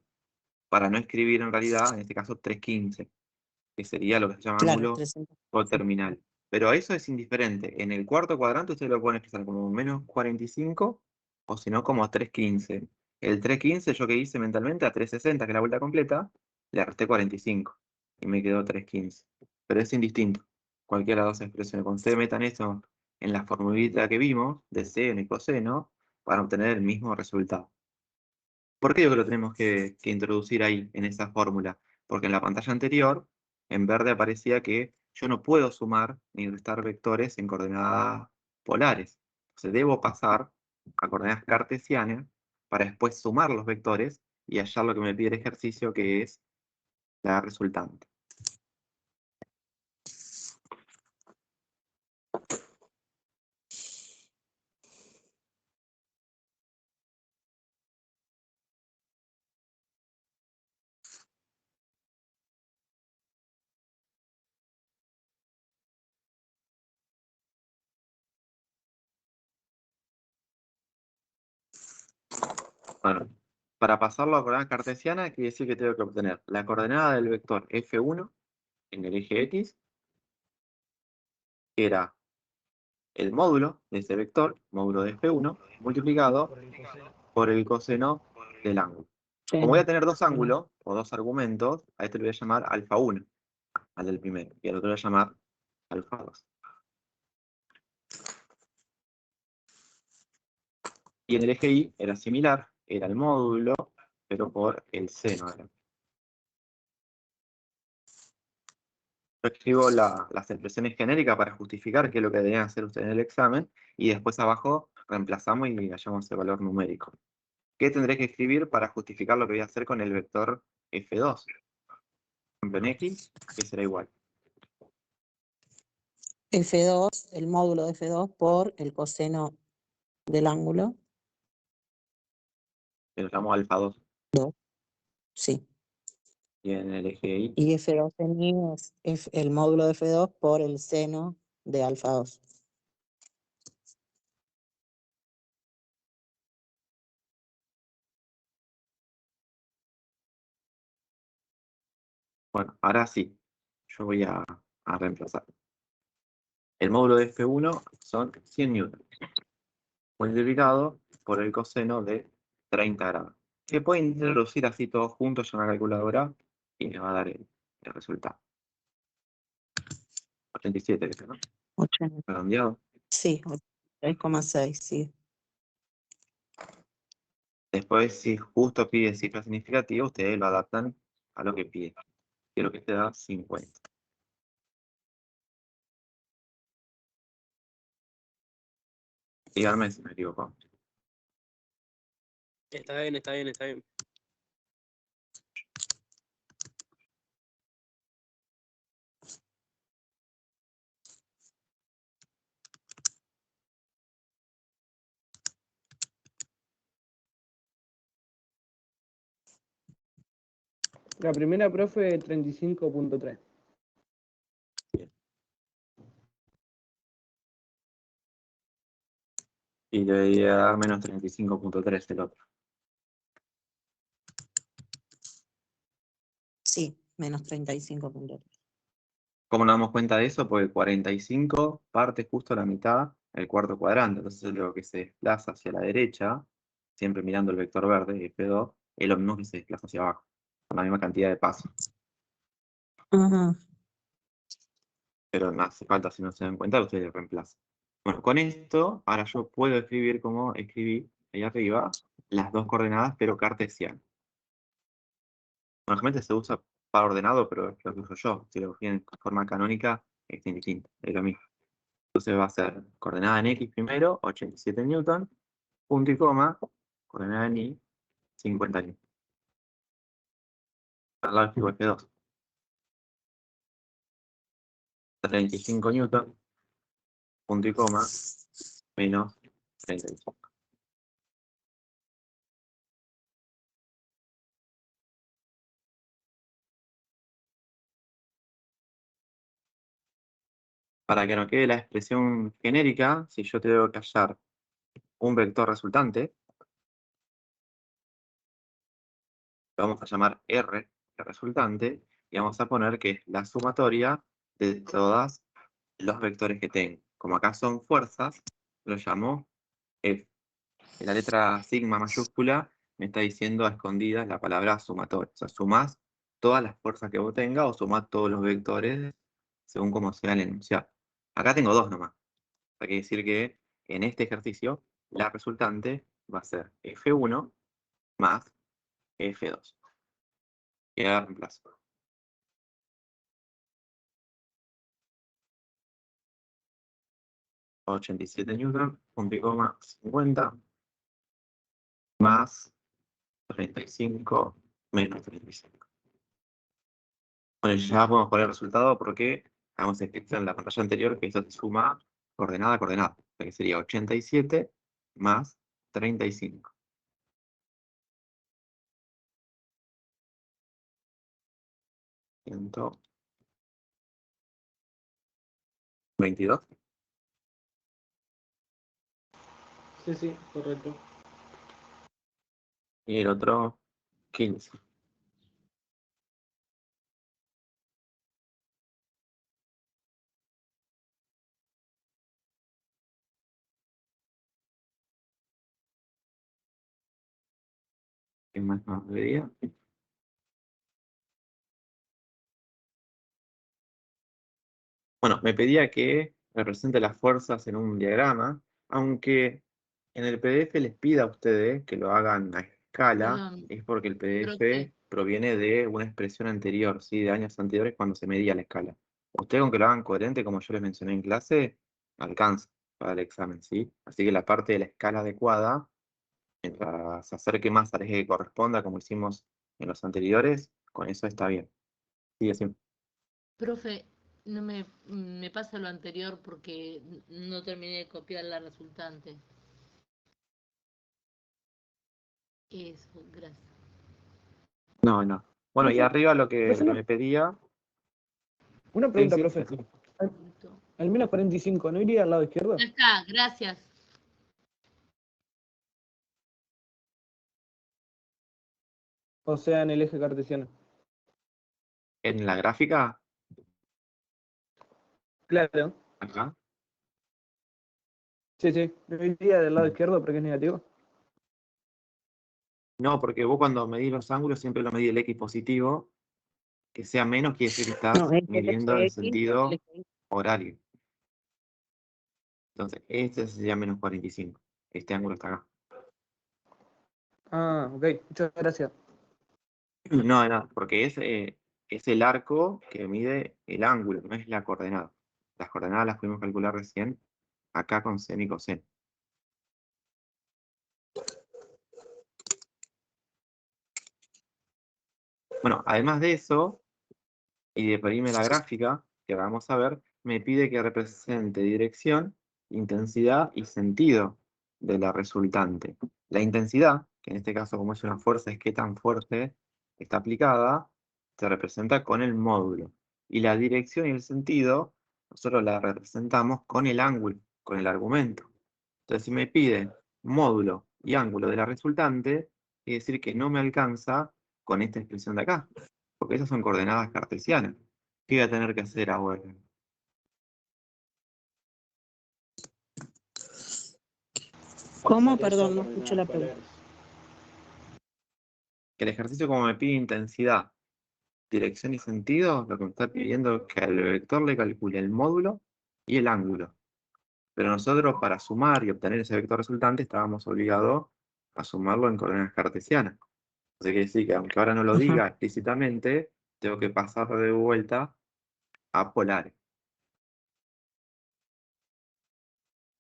para no escribir en realidad, en este caso, 315, que sería lo que se llama
Claro,
ángulo
300.
coterminal. Pero eso es indiferente. En el cuarto cuadrante ustedes lo pueden expresar como menos 45 o si no como 315. El 315 yo que hice mentalmente a 360, que es la vuelta completa, le resté 45 y me quedó 315. Pero es indistinto. Cualquiera de las dos expresiones. Cuando ustedes metan eso en la formulita que vimos, de seno y coseno, para obtener el mismo resultado. ¿Por qué digo que lo tenemos que introducir ahí, en esa fórmula? Porque en la pantalla anterior, en verde aparecía que yo no puedo sumar ni restar vectores en coordenadas polares. Entonces debo pasar a coordenadas cartesianas para después sumar los vectores y hallar lo que me pide el ejercicio, que es la resultante. Bueno, para pasarlo a coordenada cartesiana, quiere decir que tengo que obtener la coordenada del vector F1 en el eje X, que era el módulo de ese vector, módulo de F1, multiplicado por el coseno del ángulo. Como voy a tener dos ángulos, o dos argumentos, a este le voy a llamar alfa 1, al del primero, y al otro le voy a llamar alfa 2. Y en el eje Y era similar, era el módulo, pero por el seno. Yo escribo las expresiones genéricas para justificar qué es lo que deberían hacer ustedes en el examen, y después abajo reemplazamos y hallamos el valor numérico. ¿Qué tendré que escribir para justificar lo que voy a hacer con el vector F2? Por ejemplo, en X, que será igual.
F2, el módulo de F2 por el coseno del ángulo.
Que lo llamo alfa 2.
Sí.
Y en el eje Y.
Y F2 en Y es el módulo de F2 por el seno de alfa 2.
Bueno, ahora sí, yo voy a reemplazar. El módulo de F1 son 100 newtons, multiplicado por el coseno de 30 grados. Que pueden introducir así todos juntos en una calculadora y me va a dar el resultado. 87, ese, ¿no?
80.
Redondeado.
Sí, 3,6, sí.
Después, si justo pide cifra significativa, ustedes lo adaptan a lo que pide. Quiero que te da 50. Díganme si me equivoco.
Está bien, está bien, está bien.
La primera, profe, 35.3.
Y le debería dar menos 35.3 el otro.
Sí, menos 35.3.
¿Cómo nos damos cuenta de eso? Porque 45 parte justo a la mitad, el cuarto cuadrante. Entonces lo que se desplaza hacia la derecha, siempre mirando el vector verde, F2, es lo mismo que se desplaza hacia abajo, con la misma cantidad de pasos. Pero no hace falta, si no se dan cuenta, ustedes reemplazan. Bueno, con esto, ahora yo puedo escribir como escribí ahí arriba, las dos coordenadas, pero cartesianas. Normalmente se usa para ordenado, pero lo que uso yo, si lo en forma canónica, es distinto, es lo mismo. Entonces va a ser coordenada en X primero, 87 newton, punto y coma, coordenada en Y, 50 newton. Al lado escribo F2. 35 newton, punto y coma, menos 35. Para que no quede la expresión genérica, si yo tengo que hallar un vector resultante, lo vamos a llamar R, el resultante, y vamos a poner que es la sumatoria de todos los vectores que tengo. Como acá son fuerzas, lo llamo F. La letra sigma mayúscula me está diciendo a escondidas la palabra sumatoria. O sea, sumás todas las fuerzas que vos tengas o sumás todos los vectores según como sea el enunciado. Acá tengo dos nomás. Hay que decir que en este ejercicio la resultante va a ser F1 más F2. Y ahora reemplazo. $87 punto y coma 50 más 35 menos 35. Bueno, ya podemos poner el resultado porque hagamos escrito en la pantalla anterior que esto se suma coordenada a coordenada. O sea que sería 87 más 35. ¿122?
Sí, sí, correcto.
Y el otro 15. ¿Qué más nos pedía? Bueno, me pedía que represente las fuerzas en un diagrama, aunque en el PDF les pida a ustedes que lo hagan a escala,
Perdón,
es porque el
profe,
PDF proviene de una expresión anterior, ¿sí? De años anteriores cuando se medía la escala. Ustedes con que lo hagan coherente, como yo les mencioné en clase, alcanza para el examen, ¿sí? Así que la parte de la escala adecuada, mientras se acerque más al eje que corresponda, como hicimos en los anteriores, con eso está bien. Sigue así.
profe, no me pasa lo anterior porque no terminé de copiar la resultante. Eso, gracias.
No, no. Bueno, y
Profe,
arriba lo que
profe,
me pedía.
una
Sí,
pregunta,
sí,
profe.
sí.
Al menos 45, ¿no iría al lado izquierdo?
Ya está, gracias.
O sea, en el eje cartesiano.
En la gráfica,
Claro.
acá.
Sí, sí. ¿No iría del lado izquierdo porque es negativo?
No, porque vos cuando medís los ángulos siempre lo medís el X positivo. Que sea menos quiere decir que estás
No, es el
midiendo en
eje X,
sentido
el eje Y.
horario. Entonces, este sería menos 45. Este ángulo está acá.
Ah, ok. Muchas gracias.
No, no, porque es el arco que mide el ángulo, no es la coordenada. Las coordenadas las pudimos calcular recién acá con seno y coseno. Bueno, además de eso, y de pedirme la gráfica, que vamos a ver, me pide que represente dirección, intensidad y sentido de la resultante. La intensidad, que en este caso como es una fuerza, es qué tan fuerte está aplicada, se representa con el módulo. Y la dirección y el sentido, nosotros la representamos con el ángulo, con el argumento. Entonces, si me pide módulo y ángulo de la resultante, quiere decir que no me alcanza con esta expresión de acá, porque esas son coordenadas cartesianas. ¿Qué voy a tener que hacer ahora?
¿Cómo?
Usar
Perdón,
esas
no escucho la
coordenadas
pregunta.
polares.
Que el ejercicio como me pide intensidad, dirección y sentido, lo que me está pidiendo es que al vector le calcule el módulo y el ángulo. Pero nosotros para sumar y obtener ese vector resultante estábamos obligados a sumarlo en coordenadas cartesianas. Eso quiere decir que aunque ahora no lo diga explícitamente, tengo que pasar de vuelta a polares.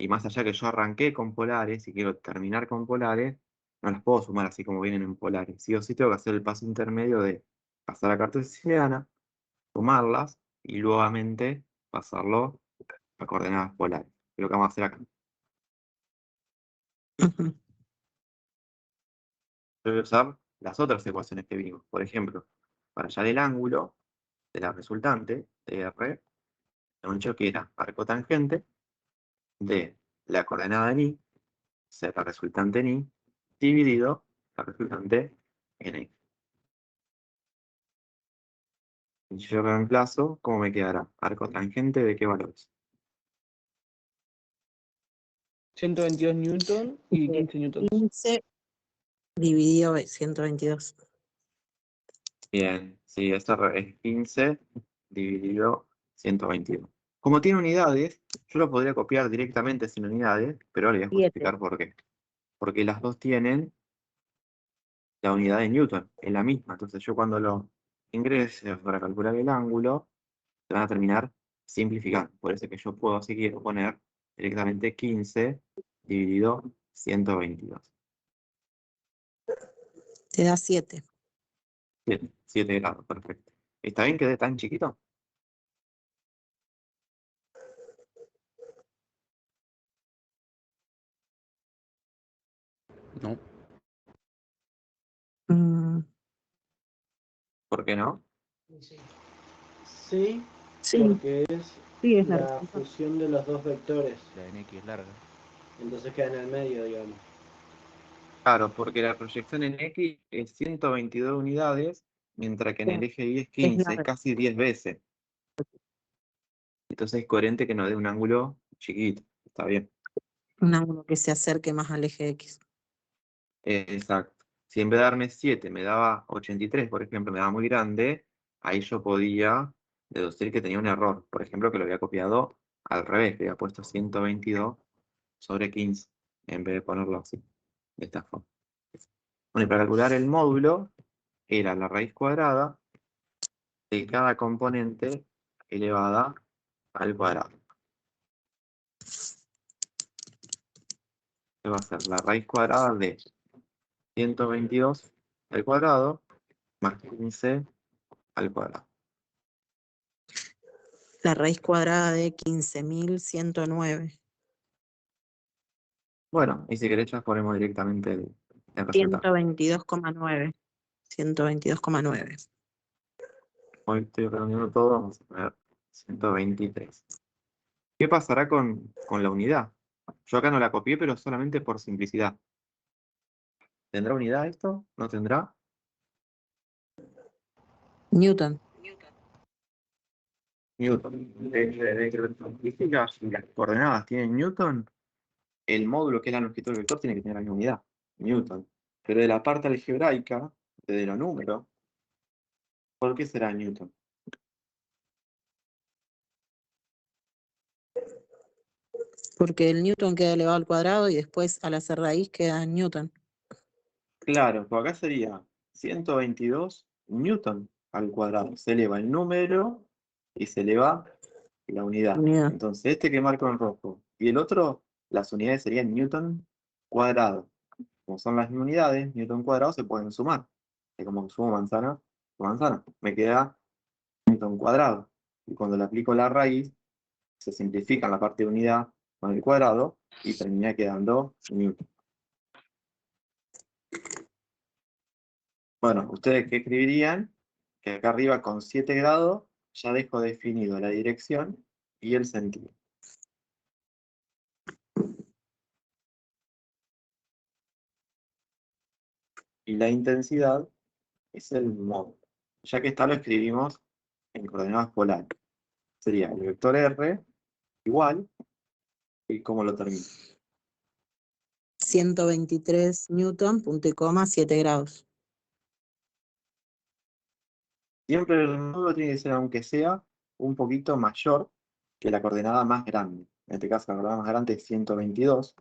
Y más allá que yo arranqué con polares y quiero terminar con polares, no las puedo sumar así como vienen en polares. Sí o sí tengo que hacer el paso intermedio de pasar a cartesiana, sumarlas y nuevamente pasarlo a coordenadas polares. Es lo que vamos a hacer acá.
Ujú.
Yo voy a usar las otras ecuaciones que vimos. Por ejemplo, para hallar el ángulo de la resultante, de R, hemos dicho que era arco tangente de la coordenada en Y, ser la resultante en Y, dividido la resultante en X. Y yo reemplazo, ¿cómo me quedará? Arco tangente de qué valores.
122 newton y 15 newtons.
15 dividido en 122.
Bien, sí, esto es 15 dividido 122. Como tiene unidades, yo lo podría copiar directamente sin unidades, pero ahora les voy a
7.
explicar por qué. porque las dos tienen la unidad de Newton, es la misma. Entonces yo cuando lo ingrese para calcular el ángulo, se van a terminar simplificando. Por eso que yo puedo seguir poner directamente 15 dividido 122.
Te da 7.
7 grados, perfecto. ¿Está bien que dé tan chiquito?
No.
¿Por qué no?
Sí.
Sí,
Sí,
porque es
sí, es la
la
respuesta.
fusión de los dos vectores.
La de X es larga.
Entonces queda en el medio, digamos.
Claro, porque la proyección en X es 122 unidades, mientras que en el eje Y es 15, es
larga.
casi 10 veces. Entonces es coherente que nos dé un ángulo chiquito. Está bien.
Un ángulo que se acerque más al eje X.
Exacto. Si en vez de darme 7 me daba 83, por ejemplo, me daba muy grande, ahí yo podía deducir que tenía un error. Por ejemplo, que lo había copiado al revés, que había puesto 122 sobre 15, en vez de ponerlo así, de esta forma. Bueno, y para calcular el módulo, era la raíz cuadrada de cada componente elevada al cuadrado. Que va a ser la raíz cuadrada de 122 al cuadrado más 15 al cuadrado.
La raíz cuadrada de 15.109.
Bueno, y si querés ya ponemos directamente el resultado.
122,9. 122,9.
Hoy estoy reuniendo todo, vamos a poner 123. ¿Qué pasará con la unidad? Yo acá no la copié, pero solamente por simplicidad. ¿Tendrá unidad esto? ¿No tendrá?
Newton.
Newton. ¿Viste que si las coordenadas tienen Newton? El módulo que es la longitud del vector tiene que tener la misma unidad, Newton. Pero de la parte algebraica, de los números, ¿por qué será Newton?
Porque el Newton queda elevado al cuadrado y después al hacer raíz queda Newton.
Claro, pues acá sería 122 Newton al cuadrado. Se eleva el número y se eleva la unidad.
Unidad.
Entonces, este que marco en rojo y el otro, las unidades serían Newton cuadrado. Como son las unidades, Newton cuadrado se pueden sumar. Es como que sumo manzana con manzana. Me queda Newton cuadrado. Y cuando le aplico la raíz, se simplifica la parte de unidad con el cuadrado y termina quedando Newton. Bueno, ¿ustedes qué escribirían? Que acá arriba con 7 grados ya dejo definido la dirección y el sentido. Y la intensidad es el módulo. Ya que está lo escribimos en coordenadas polares. Sería el vector R igual, y cómo lo termino.
123 Newton, punto y coma, 7 grados.
Siempre el módulo tiene que ser, aunque sea, un poquito mayor que la coordenada más grande. En este caso, la coordenada más grande es 122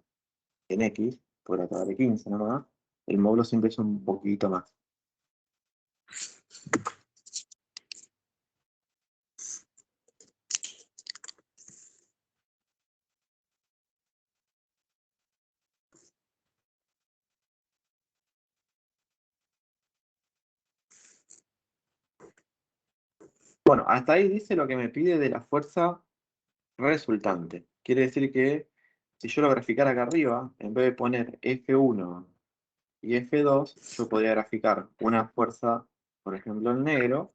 en X, por acá de 15 nomás. El módulo siempre es un poquito más. Bueno, hasta ahí dice lo que me pide de la fuerza resultante. Quiere decir que si yo lo graficara acá arriba, en vez de poner F1 y F2, yo podría graficar una fuerza, por ejemplo en negro,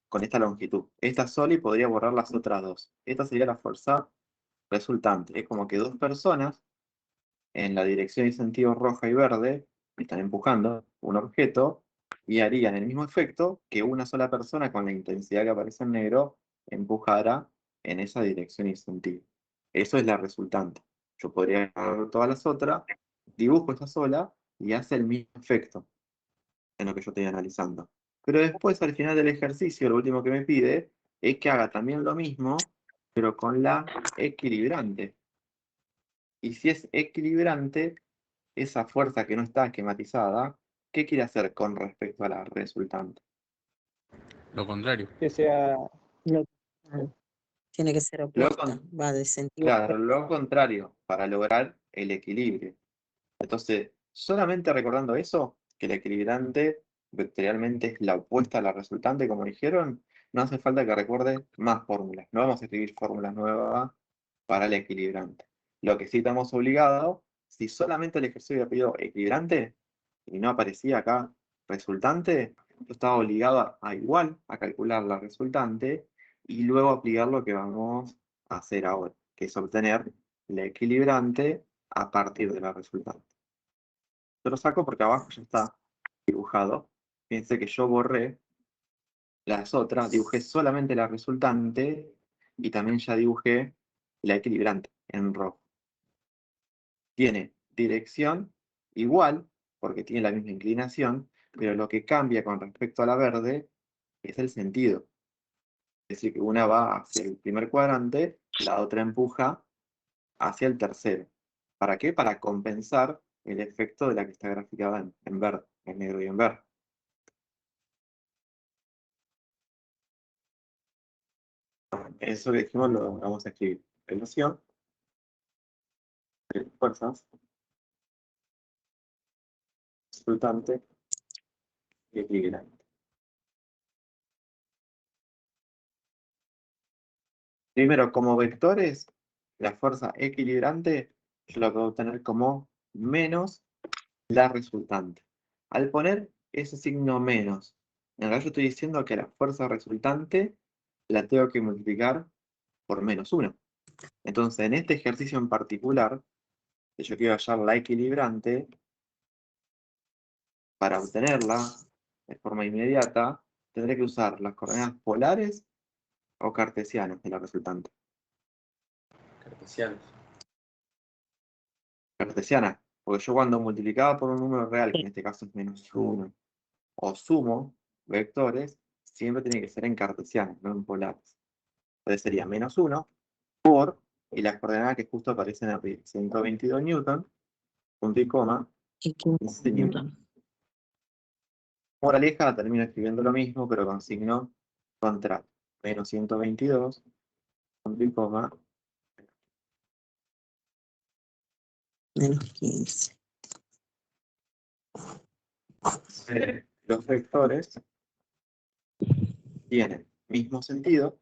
con esta longitud. Esta sola y podría borrar las otras dos. Esta sería la fuerza resultante. Es como que dos personas en la dirección y sentido roja y verde están empujando un objeto y harían el mismo efecto que una sola persona con la intensidad que aparece en negro empujara en esa dirección y sentido. Eso es la resultante. Yo podría agarrar todas las otras, dibujo esa sola y hace el mismo efecto en lo que yo estoy analizando. Pero después, al final del ejercicio, lo último que me pide es que haga también lo mismo, pero con la equilibrante. Y si es equilibrante, esa fuerza que no está esquematizada, ¿qué quiere hacer con respecto a la resultante?
Lo contrario.
Que sea.
Lo- Tiene que ser
Lo
opuesta,
con-
va de sentido
Claro,
opuesto.
lo contrario, para lograr el equilibrio. Entonces, solamente recordando eso, que el equilibrante vectorialmente es la opuesta a la resultante, como dijeron, no hace falta que recuerde más fórmulas. No vamos a escribir fórmulas nuevas para el equilibrante. Lo que sí estamos obligados, si solamente el ejercicio había pedido equilibrante y no aparecía acá resultante, yo estaba obligado a igual a calcular la resultante y luego aplicar lo que vamos a hacer ahora, que es obtener el equilibrante a partir de la resultante. Yo lo saco porque abajo ya está dibujado. Fíjense que yo borré las otras, dibujé solamente la resultante y también ya dibujé la equilibrante en rojo. Tiene dirección igual, porque tiene la misma inclinación, pero lo que cambia con respecto a la verde es el sentido. Es decir, que una va hacia el primer cuadrante, la otra empuja hacia el tercero. ¿Para qué? Para compensar el efecto de la que está graficada en verde, en negro y en verde. Eso que dijimos lo vamos a escribir. Relación de fuerzas resultante y equilibrante. Primero, como vectores, la fuerza equilibrante yo la puedo obtener como menos la resultante. Al poner ese signo menos, en realidad yo estoy diciendo que la fuerza resultante la tengo que multiplicar por menos 1. Entonces, en este ejercicio en particular, que yo quiero hallar la equilibrante, para obtenerla de forma inmediata, tendré que usar las coordenadas polares o cartesianas de la resultante.
Cartesianos.
Cartesiana, porque yo cuando multiplicaba por un número real, que en este caso es menos 1, o sumo vectores, siempre tiene que ser en cartesianas, no en polares. Entonces sería menos 1 por, y las coordenadas que justo aparecen arriba, 122 newton, punto y coma,
Y 15
15 newton. Moraleja, termino escribiendo lo mismo, pero con signo contrario. Menos 122, punto y coma,
menos 15.
Los vectores tienen mismo sentido,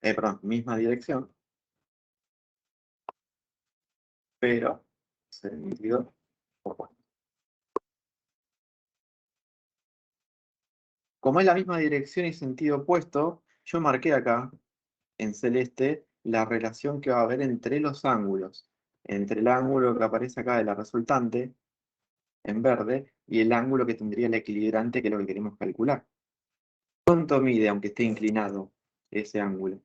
perdón, misma dirección, pero sentido opuesto. Como es la misma dirección y sentido opuesto, yo marqué acá en celeste la relación que va a haber entre los ángulos, entre el ángulo que aparece acá de la resultante en verde y el ángulo que tendría el equilibrante, que es lo que queremos calcular. ¿Cuánto mide, aunque esté inclinado, ese ángulo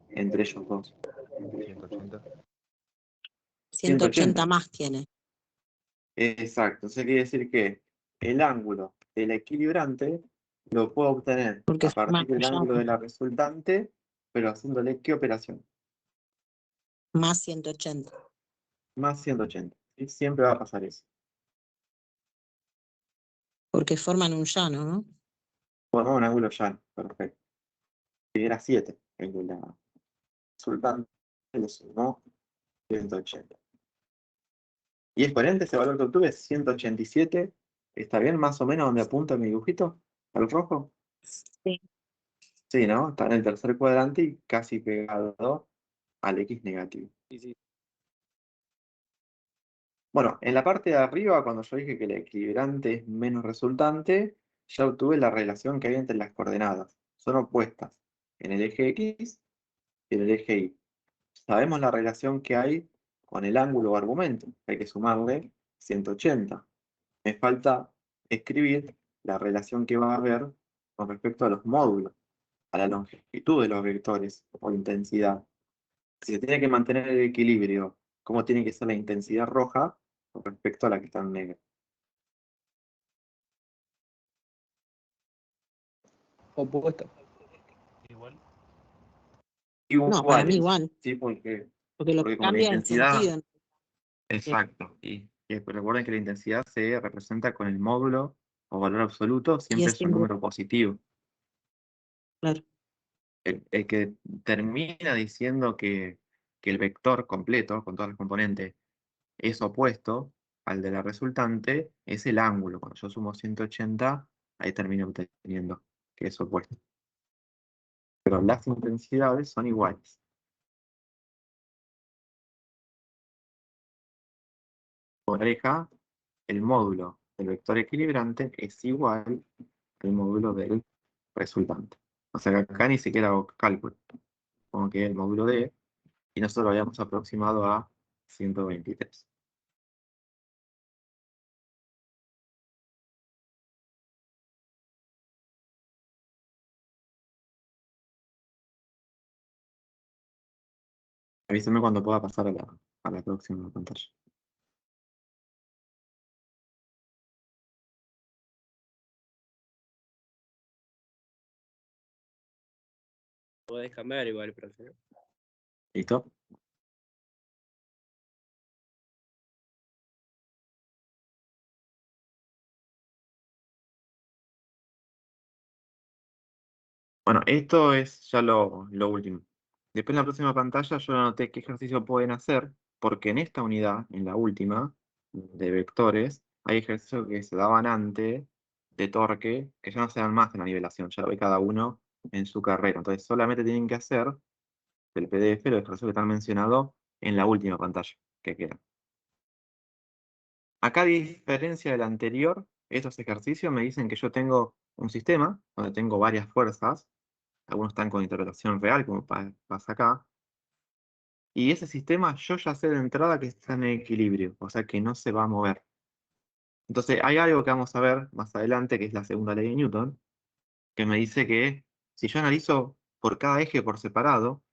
entre ellos dos?
180.
180 más tiene.
Exacto, eso quiere decir que el ángulo del equilibrante lo puedo obtener
Porque
a partir del
ya
ángulo de la resultante, pero haciéndole ¿qué operación?
más 180.
Más 180. ¿Sí? Siempre va a pasar eso.
Porque forman un llano, ¿no?
Formamos un ángulo llano, perfecto. Si era 7, el de la resultante le sumó 180. Y es coherente ese valor que obtuve, 187. ¿Está bien más o menos donde apunta mi dibujito? ¿Al rojo?
Sí.
Sí, ¿no? Está en el tercer cuadrante y casi pegado al X negativo.
Sí, sí.
Bueno, en la parte de arriba, cuando yo dije que el equilibrante es menos resultante, ya obtuve la relación que hay entre las coordenadas. Son opuestas en el eje X y en el eje Y. Sabemos la relación que hay con el ángulo o argumento. Hay que sumarle 180. Me falta escribir la relación que va a haber con respecto a los módulos, a la longitud de los vectores o intensidad. Si se tiene que mantener el equilibrio, ¿cómo tiene que ser la intensidad roja con respecto a la que está en negro?
Opuesto.
No, para mí
Iguales,
igual.
¿sí? Porque
Porque lo que
como la
cambia es el
intensidad,
sentido.
Exacto. Y recuerden que la intensidad se representa con el módulo o valor absoluto,
Y
siempre
es
es un número positivo.
claro.
El que termina diciendo que el vector completo, con todas las componentes, es opuesto al de la resultante, es el ángulo. Cuando yo sumo 180, ahí termino obteniendo que es opuesto. Pero las intensidades son iguales. Por pareja, el módulo del vector equilibrante es igual al módulo del resultante. O sea que acá ni siquiera hago cálculo. Como que el módulo D, y nosotros lo habíamos aproximado a 123. Avísame cuando pueda pasar a la próxima pantalla.
Podés cambiar igual, profe.
¿Listo? Bueno, esto es ya lo último. Después en la próxima pantalla yo anoté qué ejercicio pueden hacer, porque en esta unidad, en la última, de vectores, hay ejercicios que se daban antes de torque, que ya no se dan más en la nivelación, ya lo ve cada uno en su carrera. Entonces solamente tienen que hacer del PDF los ejercicios que están mencionados en la última pantalla que queda. Acá, a diferencia del anterior, estos ejercicios me dicen que yo tengo un sistema donde tengo varias fuerzas. Algunos están con interpretación real, como pasa acá. Y ese sistema yo ya sé de entrada que está en equilibrio, o sea que no se va a mover. Entonces hay algo que vamos a ver más adelante, que es la segunda ley de Newton, que me dice que si yo analizo por cada eje por separado,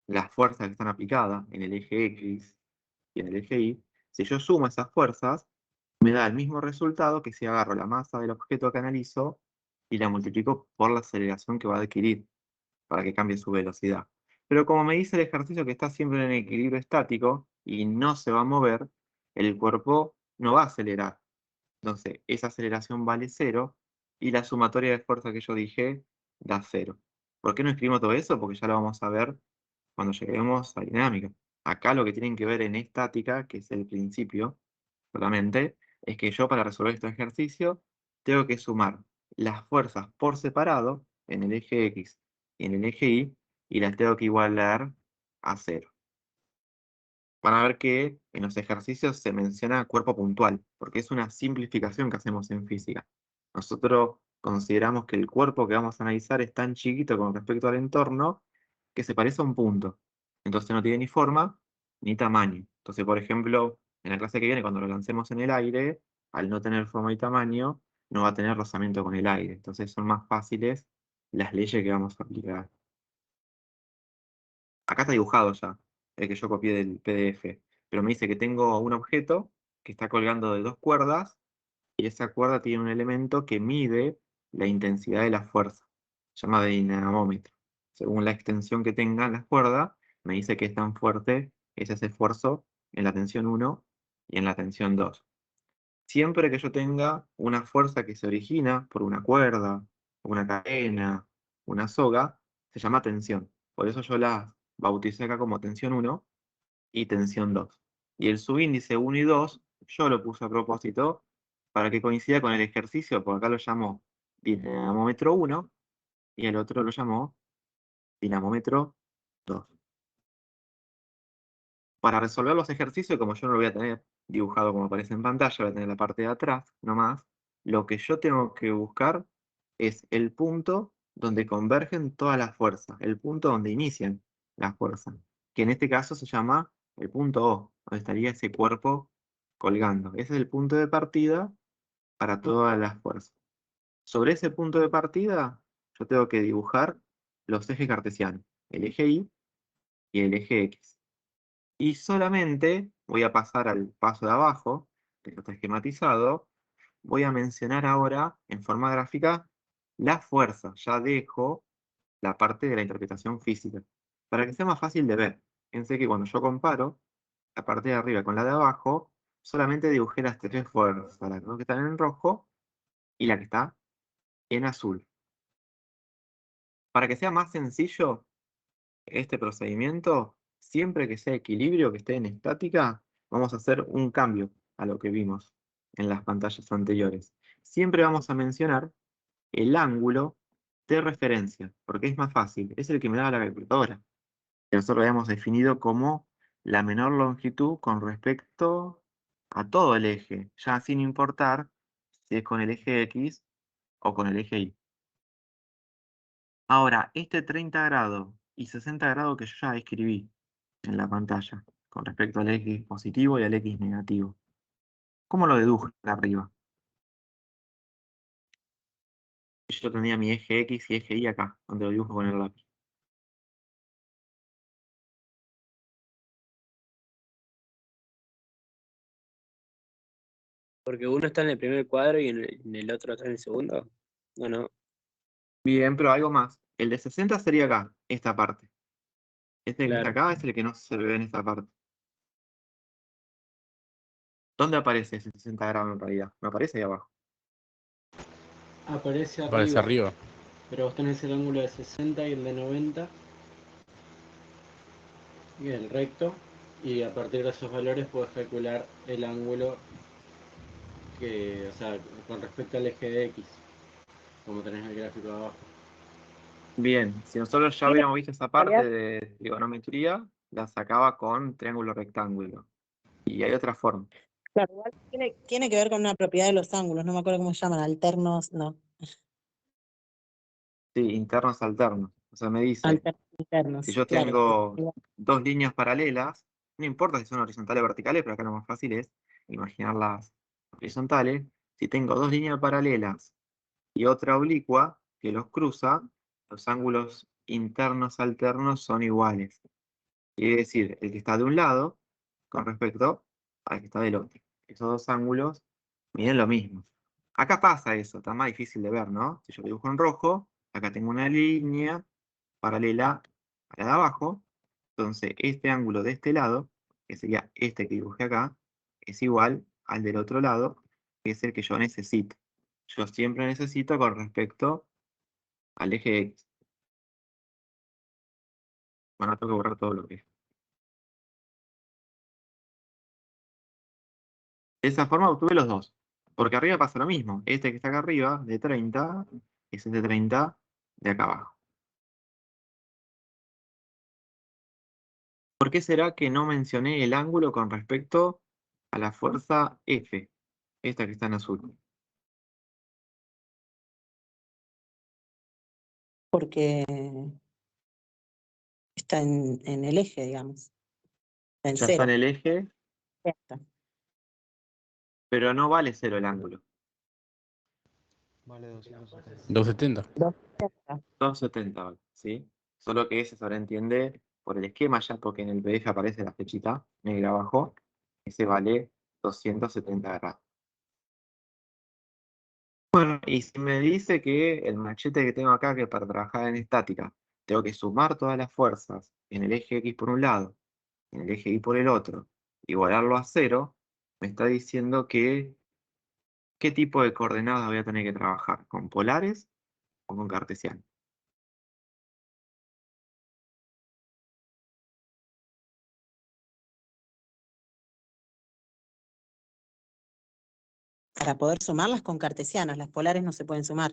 las fuerzas que están aplicadas en el eje X y en el eje Y, si yo sumo esas fuerzas, me da el mismo resultado que si agarro la masa del objeto que analizo y la multiplico por la aceleración que va a adquirir para que cambie su velocidad. Pero como me dice el ejercicio que está siempre en equilibrio estático y no se va a mover, el cuerpo no va a acelerar. Entonces, esa aceleración vale 0 y la sumatoria de fuerza que yo dije da 0. ¿Por qué no escribimos todo eso? Porque ya lo vamos a ver cuando lleguemos a dinámica. Acá lo que tienen que ver en estática, que es el principio solamente, es que yo para resolver este ejercicio tengo que sumar las fuerzas por separado en el eje X y en el eje Y las tengo que igualar a 0. Van a ver que en los ejercicios se menciona cuerpo puntual, porque es una simplificación que hacemos en física. Nosotros consideramos que el cuerpo que vamos a analizar es tan chiquito con respecto al entorno que se parece a un punto. Entonces no tiene ni forma ni tamaño. Entonces, por ejemplo, en la clase que viene, cuando lo lancemos en el aire, al no tener forma y tamaño, no va a tener rozamiento con el aire. Entonces son más fáciles las leyes que vamos a aplicar. Acá está dibujado ya, el que yo copié del PDF, pero me dice que tengo un objeto que está colgando de 2 cuerdas y esa cuerda tiene un elemento que mide la intensidad de la fuerza, se llama dinamómetro. Según la extensión que tenga la cuerda, me dice que es tan fuerte ese esfuerzo en la tensión 1 y en la tensión 2. Siempre que yo tenga una fuerza que se origina por una cuerda, una cadena, una soga, se llama tensión. Por eso yo las bauticé acá como tensión 1 y tensión 2. Y el subíndice 1 y 2, yo lo puse a propósito para que coincida con el ejercicio, porque acá lo llamó dinamómetro 1 y el otro lo llamó dinamómetro 2. Para resolver los ejercicios, como yo no lo voy a tener dibujado como aparece en pantalla, voy a tener la parte de atrás nomás, lo que yo tengo que buscar es el punto donde convergen todas las fuerzas, el punto donde inician las fuerzas, que en este caso se llama el punto O, donde estaría ese cuerpo colgando. Ese es el punto de partida para todas las fuerzas. Sobre ese punto de partida, yo tengo que dibujar los ejes cartesianos, el eje Y y el eje X. Y solamente voy a pasar al paso de abajo, que ya está esquematizado. Voy a mencionar ahora en forma gráfica la fuerza. Ya dejo la parte de la interpretación física. Para que sea más fácil de ver. Fíjense que cuando yo comparo, la parte de arriba con la de abajo, solamente dibujé las tres fuerzas, las dos que están en rojo y la que está en azul. Para que sea más sencillo este procedimiento, siempre que sea equilibrio, que esté en estática, vamos a hacer un cambio a lo que vimos en las pantallas anteriores. Siempre vamos a mencionar el ángulo de referencia, porque es más fácil, es el que me da la calculadora, que nosotros habíamos definido como la menor longitud con respecto a todo el eje, ya sin importar si es con el eje X o con el eje Y. Ahora, este 30 grados y 60 grados que yo ya escribí en la pantalla, con respecto al X positivo y al X negativo, ¿cómo lo deduje de arriba? Yo tenía mi eje X y eje Y acá, donde lo dibujo con el lápiz.
Porque uno está en el primer cuadro y en el otro está en el segundo. No, no.
Bien, pero algo más. El de 60 sería acá, esta parte. Este que está
Claro.
acá es el que no se ve en esta parte. ¿Dónde aparece ese 60 grados en realidad? Me aparece ahí abajo.
Aparece
Aparece
arriba,
arriba.
pero vos tenés el ángulo de 60 y el de 90 y el recto, y a partir de esos valores podés calcular el ángulo que, o sea, con respecto al eje de X, como tenés el gráfico de abajo.
Bien, si nosotros ya hubiéramos visto esa parte de trigonometría, la sacaba con triángulo rectángulo. Y hay otra forma.
Claro, igual tiene que ver con una propiedad de los ángulos, no me acuerdo cómo se llaman, alternos, no,
Sí, internos alternos. O sea, me dice, si
internos,
yo
claro.
tengo dos líneas paralelas, no importa si son horizontales o verticales, pero acá lo más fácil es imaginarlas horizontales. Si tengo dos líneas paralelas y otra oblicua que los cruza, los ángulos internos alternos son iguales. Quiere decir, el que está de un lado con respecto al que está del otro. Esos dos ángulos miden lo mismo. Acá pasa eso, está más difícil de ver, ¿no? Si yo dibujo en rojo, acá tengo una línea paralela a la de abajo, entonces este ángulo de este lado, que sería este que dibujé acá, es igual al del otro lado, que es el que yo necesito. Yo siempre necesito con respecto al eje X. Bueno, tengo que borrar todo lo que es. De esa forma obtuve los dos. Porque arriba pasa lo mismo. Este que está acá arriba, de 30, es el de 30 de acá abajo. ¿Por qué será que no mencioné el ángulo con respecto a la fuerza F? Esta que está en azul.
Porque está en el eje, digamos, está en
Ya está
cero.
en el eje,
Ya está.
pero no vale cero el ángulo.
Vale 270.
270.
270.
270 vale, ¿sí? Solo que ese se entiende por el esquema ya, porque en el PDF aparece la flechita negra abajo. Ese vale 270 grados. Bueno, y si me dice que el machete que tengo acá, que para trabajar en estática, tengo que sumar todas las fuerzas en el eje X por un lado, en el eje Y por el otro, igualarlo a cero, me está diciendo que qué tipo de coordenadas voy a tener que trabajar, ¿con polares o con cartesianas?
Para poder sumarlas con cartesianas, las polares no se pueden sumar.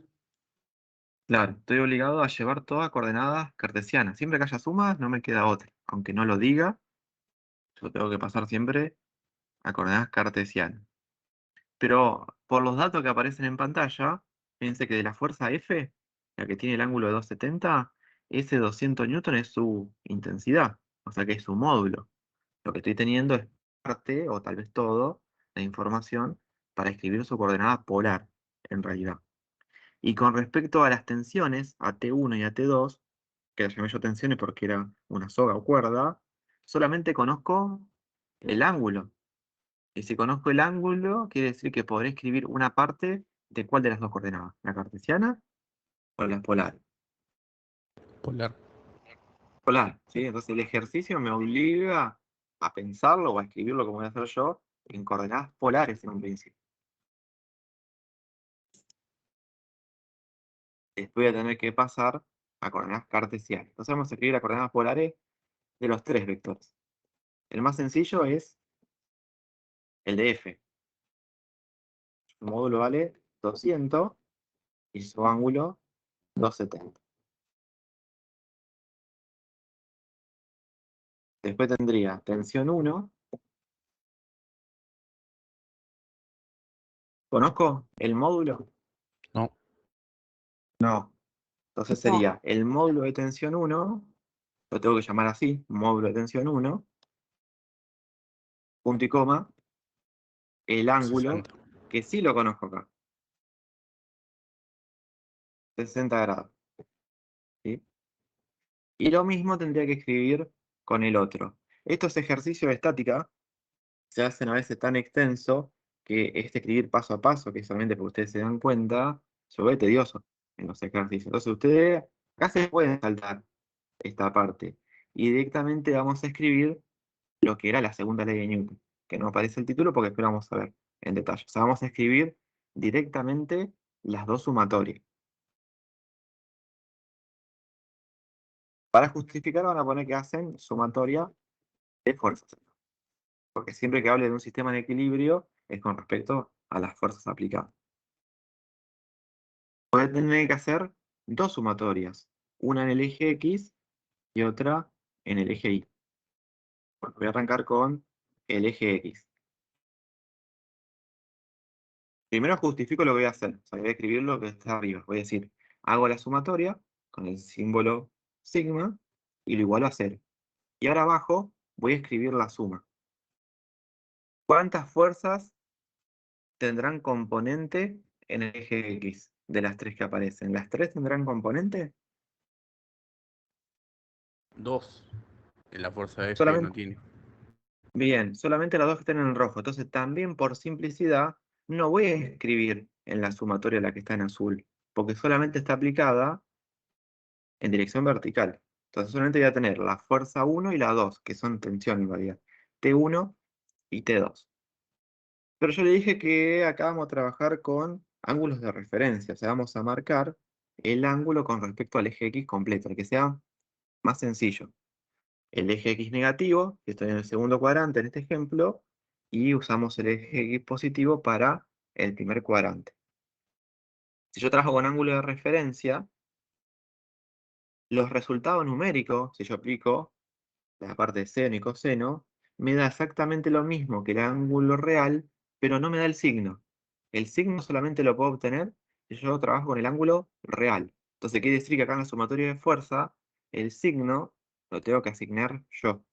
Claro, estoy obligado a llevar todas coordenadas cartesianas. Siempre que haya sumas, no me queda otra. Aunque no lo diga, yo tengo que pasar siempre a coordenadas cartesianas. Pero por los datos que aparecen en pantalla, fíjense que de la fuerza F, la que tiene el ángulo de 270, ese 200 newton es su intensidad, o sea que es su módulo. Lo que estoy teniendo es parte, o tal vez todo, la información para escribir su coordenada polar, en realidad. Y con respecto a las tensiones, a T1 y a T2, que las llamé yo tensiones porque era una soga o cuerda, solamente conozco el ángulo. Y si conozco el ángulo, quiere decir que podré escribir una parte de cuál de las dos coordenadas, la cartesiana o la polar.
Polar.
Polar, ¿sí? Entonces el ejercicio me obliga a pensarlo o a escribirlo como voy a hacer yo en coordenadas polares en un principio. Después voy a tener que pasar a coordenadas cartesianas. Entonces vamos a escribir las coordenadas polares de los 3 vectores. El más sencillo es el de F. Su módulo vale 200 y su ángulo 270. Después tendría tensión 1. ¿Conozco el módulo?
No.
No. Entonces
No.
sería el módulo de tensión 1, lo tengo que llamar así, módulo de tensión 1, punto y coma, el ángulo,
60.
que sí lo conozco acá, 60 grados. ¿Sí? Y lo mismo tendría que escribir con el otro. Estos ejercicios de estática se hacen a veces tan extenso que este escribir paso a paso, que solamente porque ustedes se dan cuenta, se vuelve tedioso en los ejercicios. Entonces ustedes acá se pueden saltar esta parte y directamente vamos a escribir lo que era la segunda ley de Newton, que no aparece el título porque después lo vamos a ver en detalle. O sea, vamos a escribir directamente las dos sumatorias. Para justificar van a poner que hacen sumatoria de fuerzas, porque siempre que hable de un sistema en equilibrio es con respecto a las fuerzas aplicadas. Voy a tener que hacer dos sumatorias, una en el eje X y otra en el eje Y. Bueno, voy a arrancar con el eje X. Primero justifico lo que voy a hacer, o sea, voy a escribir lo que está arriba. Voy a decir, hago la sumatoria con el símbolo sigma y lo igualo a 0. Y ahora abajo voy a escribir la suma. ¿Cuántas fuerzas tendrán componente en el eje X de las 3 que aparecen? ¿Las 3 tendrán componente?
2. Que la fuerza F no
Solamente,
tiene.
bien, solamente las 2 que están en el rojo. Entonces también por simplicidad no voy a escribir en la sumatoria la que está en azul, porque solamente está aplicada en dirección vertical. Entonces solamente voy a tener la fuerza 1 y la 2, que son tensión en realidad. T1 y T2. Pero yo le dije que acá vamos a trabajar con ángulos de referencia, o sea, vamos a marcar el ángulo con respecto al eje X completo, el que sea más sencillo. El eje X negativo, que estoy en el segundo cuadrante en este ejemplo, y usamos el eje X positivo para el primer cuadrante. Si yo trabajo con ángulo de referencia, los resultados numéricos, si yo aplico la parte de seno y coseno, me da exactamente lo mismo que el ángulo real, pero no me da el signo. El signo solamente lo puedo obtener si yo trabajo con el ángulo real. Entonces quiere decir que acá en la sumatoria de fuerza, el signo lo tengo que asignar yo.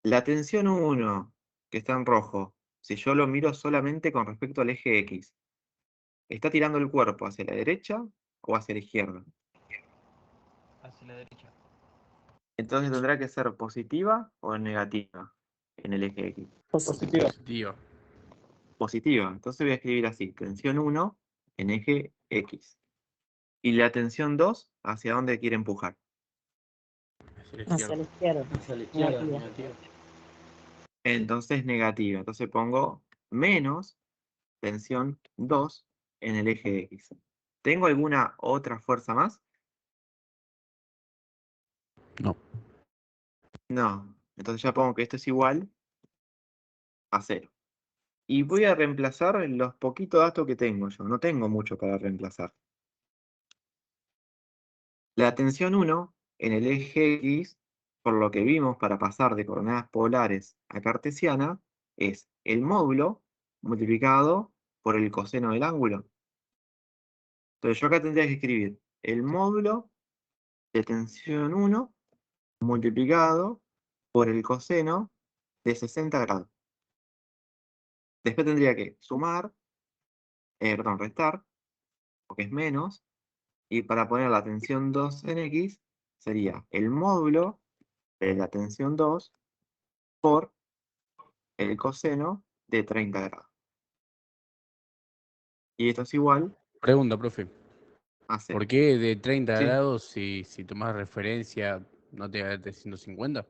La tensión 1, que está en rojo, si yo lo miro solamente con respecto al eje X, ¿está tirando el cuerpo hacia la derecha o hacia la izquierda?
Hacia la derecha.
Entonces tendrá que ser positiva o negativa en el eje X.
Positiva.
Positiva.
Positiva. Entonces voy a escribir así, tensión 1 en eje X. Y la tensión 2, ¿hacia dónde quiere empujar?
Hacia la
Hacia la
izquierda.
izquierda.
Hacia la izquierda,
Negativa.
negativa.
Entonces negativa. Entonces pongo menos tensión 2 en el eje X. ¿Tengo alguna otra fuerza más?
No.
No. Entonces ya pongo que esto es igual a 0. Y voy a reemplazar los poquitos datos que tengo yo. No tengo mucho para reemplazar. La tensión 1 en el eje X, por lo que vimos para pasar de coordenadas polares a cartesiana, es el módulo multiplicado por el coseno del ángulo. Entonces yo acá tendría que escribir el módulo de tensión 1 multiplicado por el coseno de 60 grados. Después tendría que sumar, restar, porque es menos, y para poner la tensión 2 en X sería el módulo de la tensión 2 por el coseno de 30 grados. Y esto es igual
Pregunta, profe.
a 0.
¿Por qué de 30
Sí.
grados si tomás referencia no te da 150?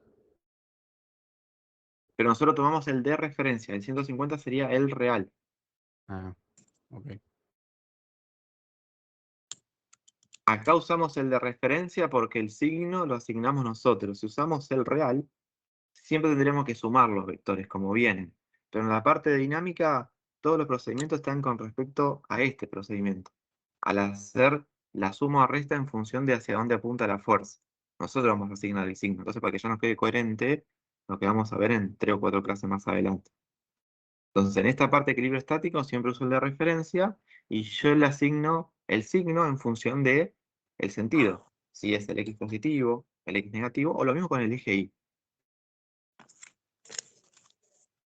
Pero nosotros tomamos el de referencia. El 150 sería el real.
Ah, ok.
Acá usamos el de referencia porque el signo lo asignamos nosotros. Si usamos el real, siempre tendremos que sumar los vectores como vienen. Pero en la parte de dinámica, todos los procedimientos están con respecto a este procedimiento. Al hacer la suma o resta en función de hacia dónde apunta la fuerza. Nosotros vamos a asignar el signo. Entonces, para que ya nos quede coherente, lo que vamos a ver en 3 o 4 clases más adelante. Entonces, en esta parte de equilibrio estático siempre uso el de referencia y yo le asigno el signo en función de el sentido. Si es el X positivo, el X negativo, o lo mismo con el eje Y.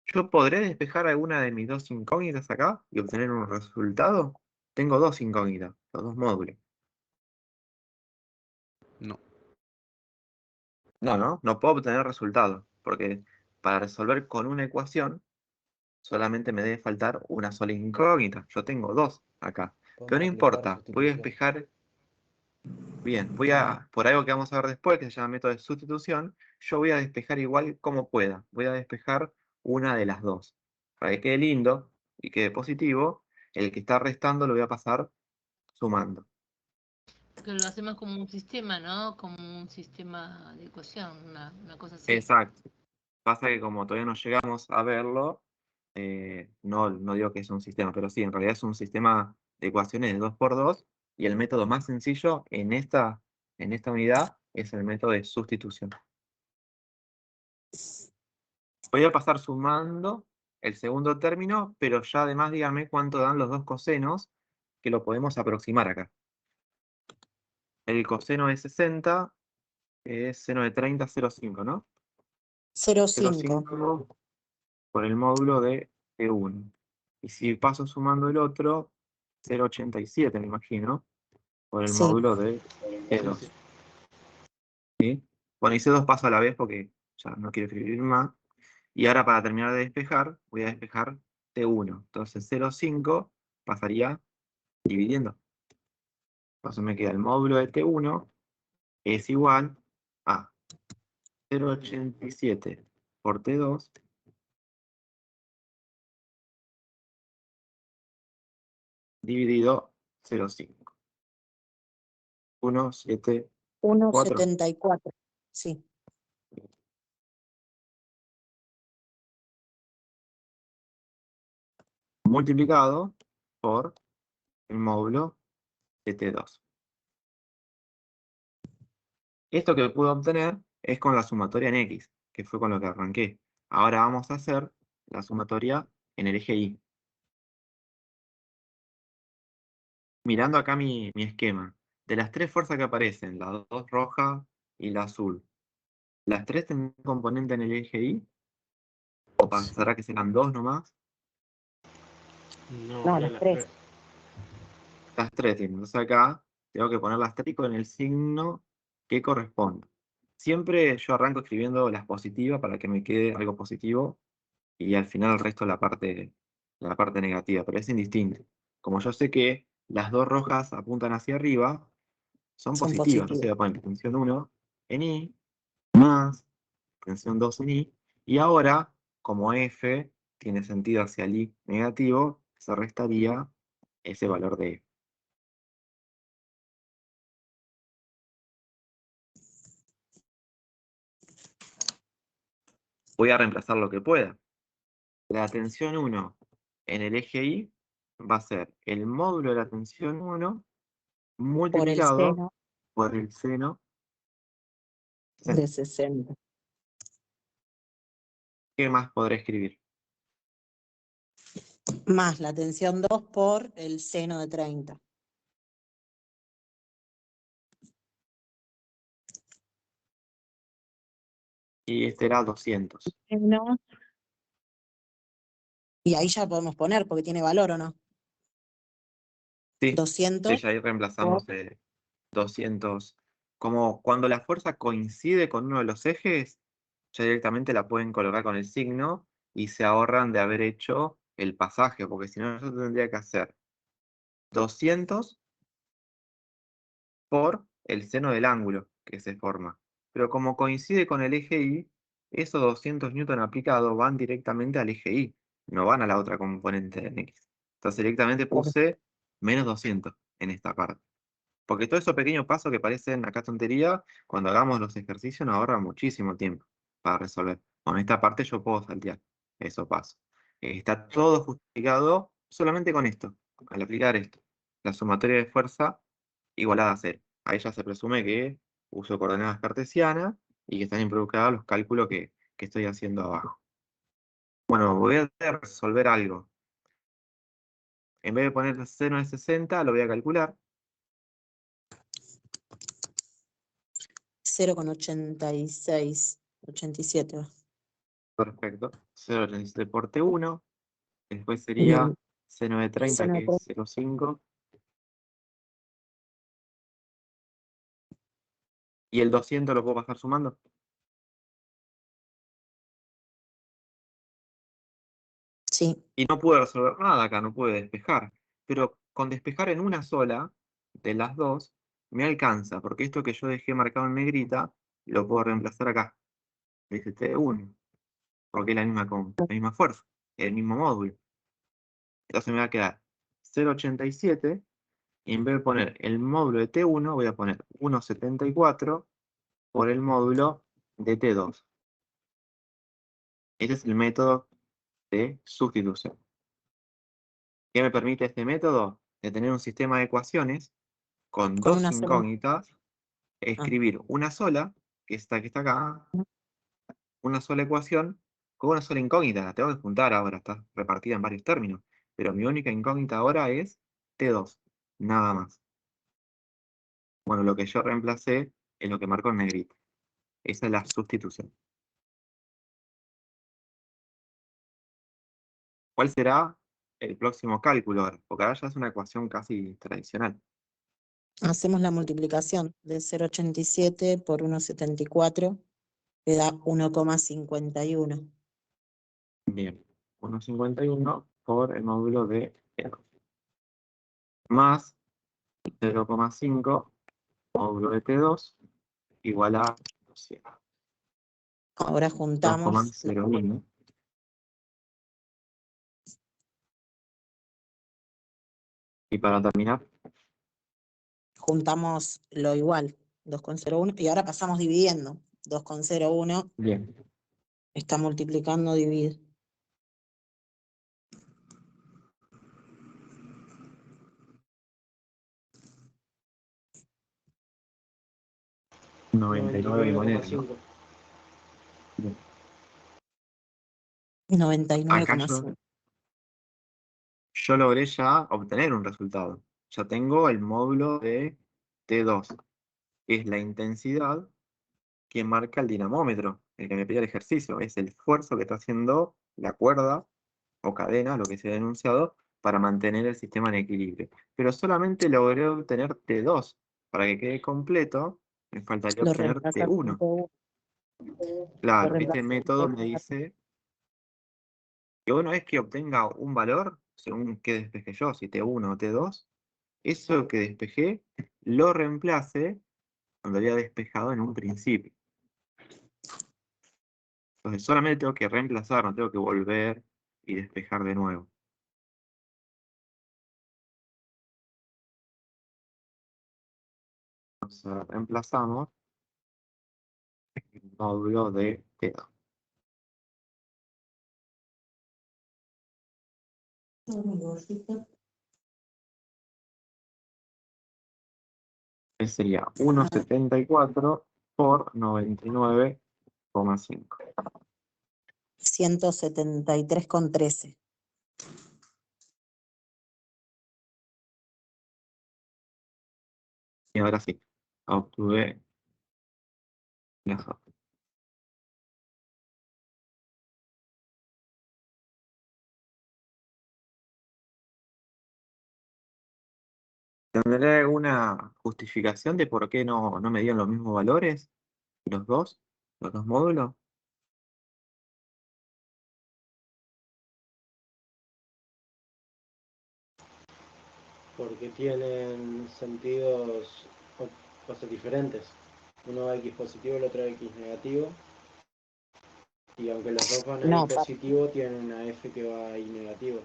¿Yo podré despejar alguna de mis dos incógnitas acá y obtener un resultado? Tengo dos incógnitas, los dos módulos.
No.
No puedo obtener resultado, porque para resolver con una ecuación solamente me debe faltar una sola incógnita. Yo tengo dos acá. Pero
Podemos
no
aplicar
importa, voy a
sustitución.
despejar. Bien, por algo que vamos a ver después, que se llama método de sustitución, yo voy a despejar igual como pueda. Voy a despejar una de las dos. Para que quede lindo y quede positivo, el que está restando lo voy a pasar sumando.
Que lo hacemos como un sistema, ¿no? Como un sistema de ecuación, una cosa así.
Exacto. Pasa que como todavía no llegamos a verlo, no digo que es un sistema, pero sí, en realidad es un sistema de ecuaciones de 2×2 y el método más sencillo en esta unidad es el método de sustitución. Voy a pasar sumando el segundo término, pero ya además dígame cuánto dan los dos cosenos, que lo podemos aproximar acá. El coseno de 60 es seno de 30, 0,5, ¿no?
0,5.
0,5 por el módulo de E1. Y si paso sumando el otro, 0,87 me imagino, por el
Sí.
módulo de E2. ¿Sí? Bueno, hice dos pasos a la vez porque ya no quiero escribir más. Y ahora para terminar de despejar, voy a despejar T1. Entonces 0,5 pasaría dividiendo. Entonces me queda el módulo de T1 es igual a 0,87 por T2 dividido 0,5. 1,74.
1,74. Sí.
Multiplicado por el módulo de T2. Esto que pude obtener es con la sumatoria en X, que fue con lo que arranqué. Ahora vamos a hacer la sumatoria en el eje Y. Mirando acá mi esquema, de las tres fuerzas que aparecen, la dos roja y la azul, ¿las tres tienen un componente en el eje Y? ¿O pasará que serán dos nomás?
No,
No,
era
las
las
tres.
tres.
Las tres tienen. Entonces acá tengo que poner las tres con el signo que corresponde. Siempre yo arranco escribiendo las positivas para que me quede algo positivo y al final el resto la parte negativa, pero es indistinto. Como yo sé que las dos rojas apuntan hacia arriba, son
Son
positivas. Entonces
positivos.
voy a poner tensión 1 en Y, más tensión 2 en Y, y ahora, como F tiene sentido hacia el Y negativo, se restaría ese valor de F. Voy a reemplazar lo que pueda. La tensión 1 en el eje Y va a ser el módulo de la tensión 1
Por el
multiplicado
seno
por el seno
de 60.
¿Qué más podré escribir?
Más la tensión 2 por el seno de 30.
Y este era 200.
Menos. Y ahí ya podemos poner, porque tiene valor, ¿o no?
Sí,
200
ya ahí reemplazamos 200. Como cuando la fuerza coincide con uno de los ejes, ya directamente la pueden colocar con el signo y se ahorran de haber hecho el pasaje, porque si no, yo tendría que hacer 200 por el seno del ángulo que se forma. Pero como coincide con el eje Y, esos 200 newton aplicados van directamente al eje Y, no van a la otra componente en X. Entonces directamente puse menos 200 en esta parte. Porque todos esos pequeños pasos que parecen acá tontería, cuando hagamos los ejercicios nos ahorra muchísimo tiempo para resolver. Con esta parte yo puedo saltear esos pasos. Está todo justificado solamente con esto, al aplicar esto. La sumatoria de fuerza igualada a 0. Ahí ya se presume que uso coordenadas cartesianas y que están involucrados los cálculos que estoy haciendo abajo. Bueno, voy a resolver algo. En vez de poner seno de 60, lo voy a calcular.
0,86, 87.
Perfecto. 0,87 por T1. Después sería
Bien.
seno de 30,
Seno de
que es 0,5. ¿Y el 200 lo puedo pasar sumando?
Sí.
Y no pude resolver nada acá, no pude despejar. Pero con despejar en una sola de las dos, me alcanza, porque esto que yo dejé marcado en negrita, lo puedo reemplazar acá. Dice T1, porque es la misma fuerza, el mismo módulo. Entonces me va a quedar 0,87, y en vez de poner el módulo de T1, voy a poner 1,74 por el módulo de T2. Este es el método de sustitución. ¿Qué me permite este método? De tener un sistema de ecuaciones con
Con
dos
una sola.
incógnitas, escribir una sola, que está acá, una sola ecuación, con una sola incógnita. La tengo que juntar ahora, está repartida en varios términos. Pero mi única incógnita ahora es T2, nada más. Bueno, lo que yo reemplacé es lo que marco en negrito. Esa es la sustitución. ¿Cuál será el próximo cálculo ahora? Porque ahora ya es una ecuación casi tradicional.
Hacemos la multiplicación de 0,87 por 1,74, que da 1,51.
Bien, 1,51 por el módulo de T2. Más 0,5 módulo de T2 igual a 200.
Ahora juntamos,
2,01. Y para terminar,
juntamos lo igual, 2,01, y ahora pasamos dividiendo. 2,01
bien,
está multiplicando, divide.
noventa y nueve y moneda, ¿no?
99,5.
Bien.
99,5.
Acá yo logré ya obtener un resultado. Ya tengo el módulo de T2, que es la intensidad que marca el dinamómetro, el que me pide el ejercicio. Es el esfuerzo que está haciendo la cuerda o cadena, lo que se ha denunciado, para mantener el sistema en equilibrio. Pero solamente logré obtener T2. Para que quede completo, me faltaría
Lo
obtener
reemplazas con
T1.
T1.
Claro,
Lo
este método me dice que una vez que obtenga un valor, según qué despeje yo, si T1 o T2, eso que despejé lo reemplace cuando había despejado en un principio. Entonces solamente tengo que reemplazar, no tengo que volver y despejar de nuevo. Entonces reemplazamos el módulo de T2. Que sería 1,74 por 99,5.
173,13.
Y ahora sí, obtuve la foto. ¿Tendré alguna justificación de por qué no me dieron los mismos valores? Los dos módulos.
Porque tienen sentidos diferentes. Uno X positivo, el otro X negativo. Y aunque los dos van a
No,
ir positivo, tienen una F que va ahí negativa.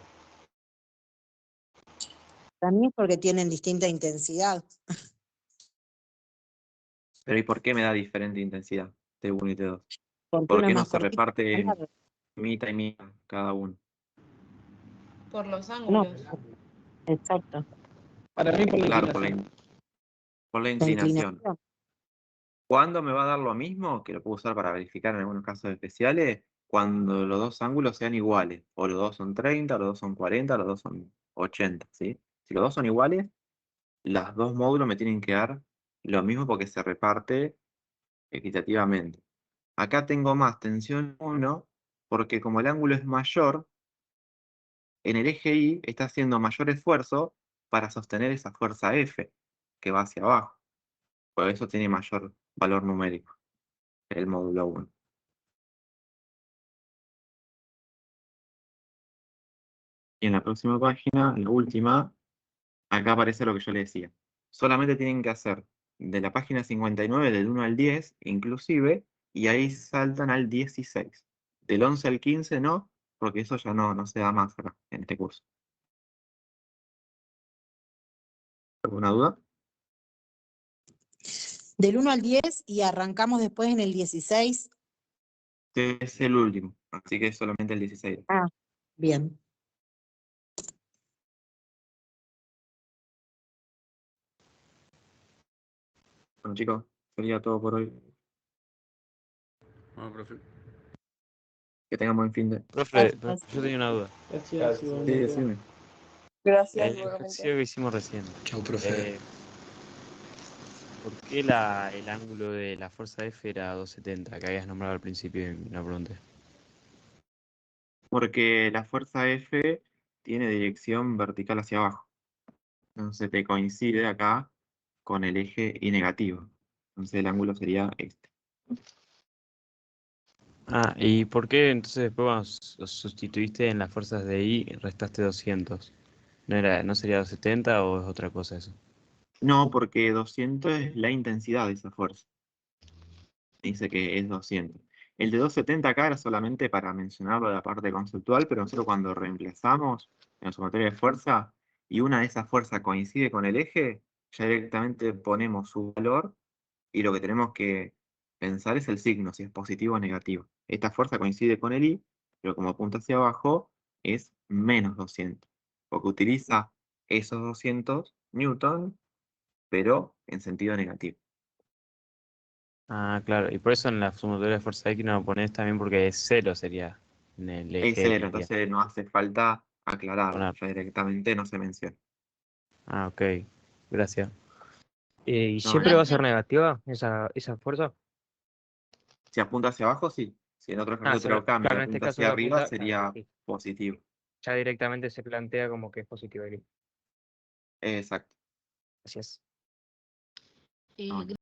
para mí es porque tienen distinta intensidad.
Pero ¿y por qué me da diferente intensidad T1 y T2?
Porque
¿Por
uno
qué
es
no
más
se
cortito.
reparte
Claro.
mitad y mitad cada uno?
Por los
No,
ángulos.
exacto.
Para mí por la
Claro,
inclinación.
por la
La
inclinación.
inclinación.
¿Cuándo me va a dar lo mismo? Que lo puedo usar para verificar en algunos casos especiales, cuando los dos ángulos sean iguales. O los dos son 30, los dos son 40, los dos son 80, ¿sí? Si los dos son iguales, los dos módulos me tienen que dar lo mismo porque se reparte equitativamente. Acá tengo más tensión 1, porque como el ángulo es mayor, en el eje Y está haciendo mayor esfuerzo para sostener esa fuerza F que va hacia abajo. Por eso tiene mayor valor numérico el módulo 1. Y en la próxima página, la última, acá aparece lo que yo le decía. Solamente tienen que hacer de la página 59 del 1 al 10, inclusive, y ahí saltan al 16. Del 11 al 15 no, porque eso ya no se da más acá, en este curso. ¿Alguna duda?
Del 1 al 10 y arrancamos después en el 16.
Este es el último, así que es solamente el 16.
Ah, bien.
Bueno, chicos, sería todo por hoy.
Bueno, profe.
Que tengan buen fin de.
Profe,
Gracias.
yo tenía una duda.
Gracias,
Sí,
igualmente.
decime.
Gracias,
El
igualmente.
ejercicio que hicimos recién.
Chau, profe.
¿Por qué el ángulo de la fuerza F era 270, que habías nombrado al principio y no pregunté?
Porque la fuerza F tiene dirección vertical hacia abajo. Entonces te coincide acá con el eje Y negativo. Entonces el ángulo sería este.
Ah, ¿y por qué entonces después cuando sustituiste en las fuerzas de I restaste 200? ¿No sería 270 o es otra cosa eso?
No, porque 200 es la intensidad de esa fuerza. Dice que es 200. El de 270 acá era solamente para mencionarlo de la parte conceptual, pero nosotros cuando reemplazamos en la sumatoria de fuerza y una de esas fuerzas coincide con el eje, ya directamente ponemos su valor y lo que tenemos que pensar es el signo, si es positivo o negativo. Esta fuerza coincide con el I, pero como apunta hacia abajo es menos 200, porque utiliza esos 200 newton, pero en sentido negativo.
Ah, claro, y por eso en la sumatoria de fuerza X no lo pones también porque es cero sería en el
Es
eje
cero,
Y.
entonces no hace falta aclararlo,
Poner.
ya directamente no se menciona.
Ah, ok, gracias.
¿Y
No,
siempre va a ser
Gracias.
negativa esa fuerza?
si apunta hacia abajo, sí. Si en otro ejercicio te
Claro,
lo cambio y
claro, en este
apunta
caso
hacia
la
arriba,
punta, claro,
sería
sí.
positivo.
Ya directamente se plantea como que es positivo.
Exacto.
Gracias.
No,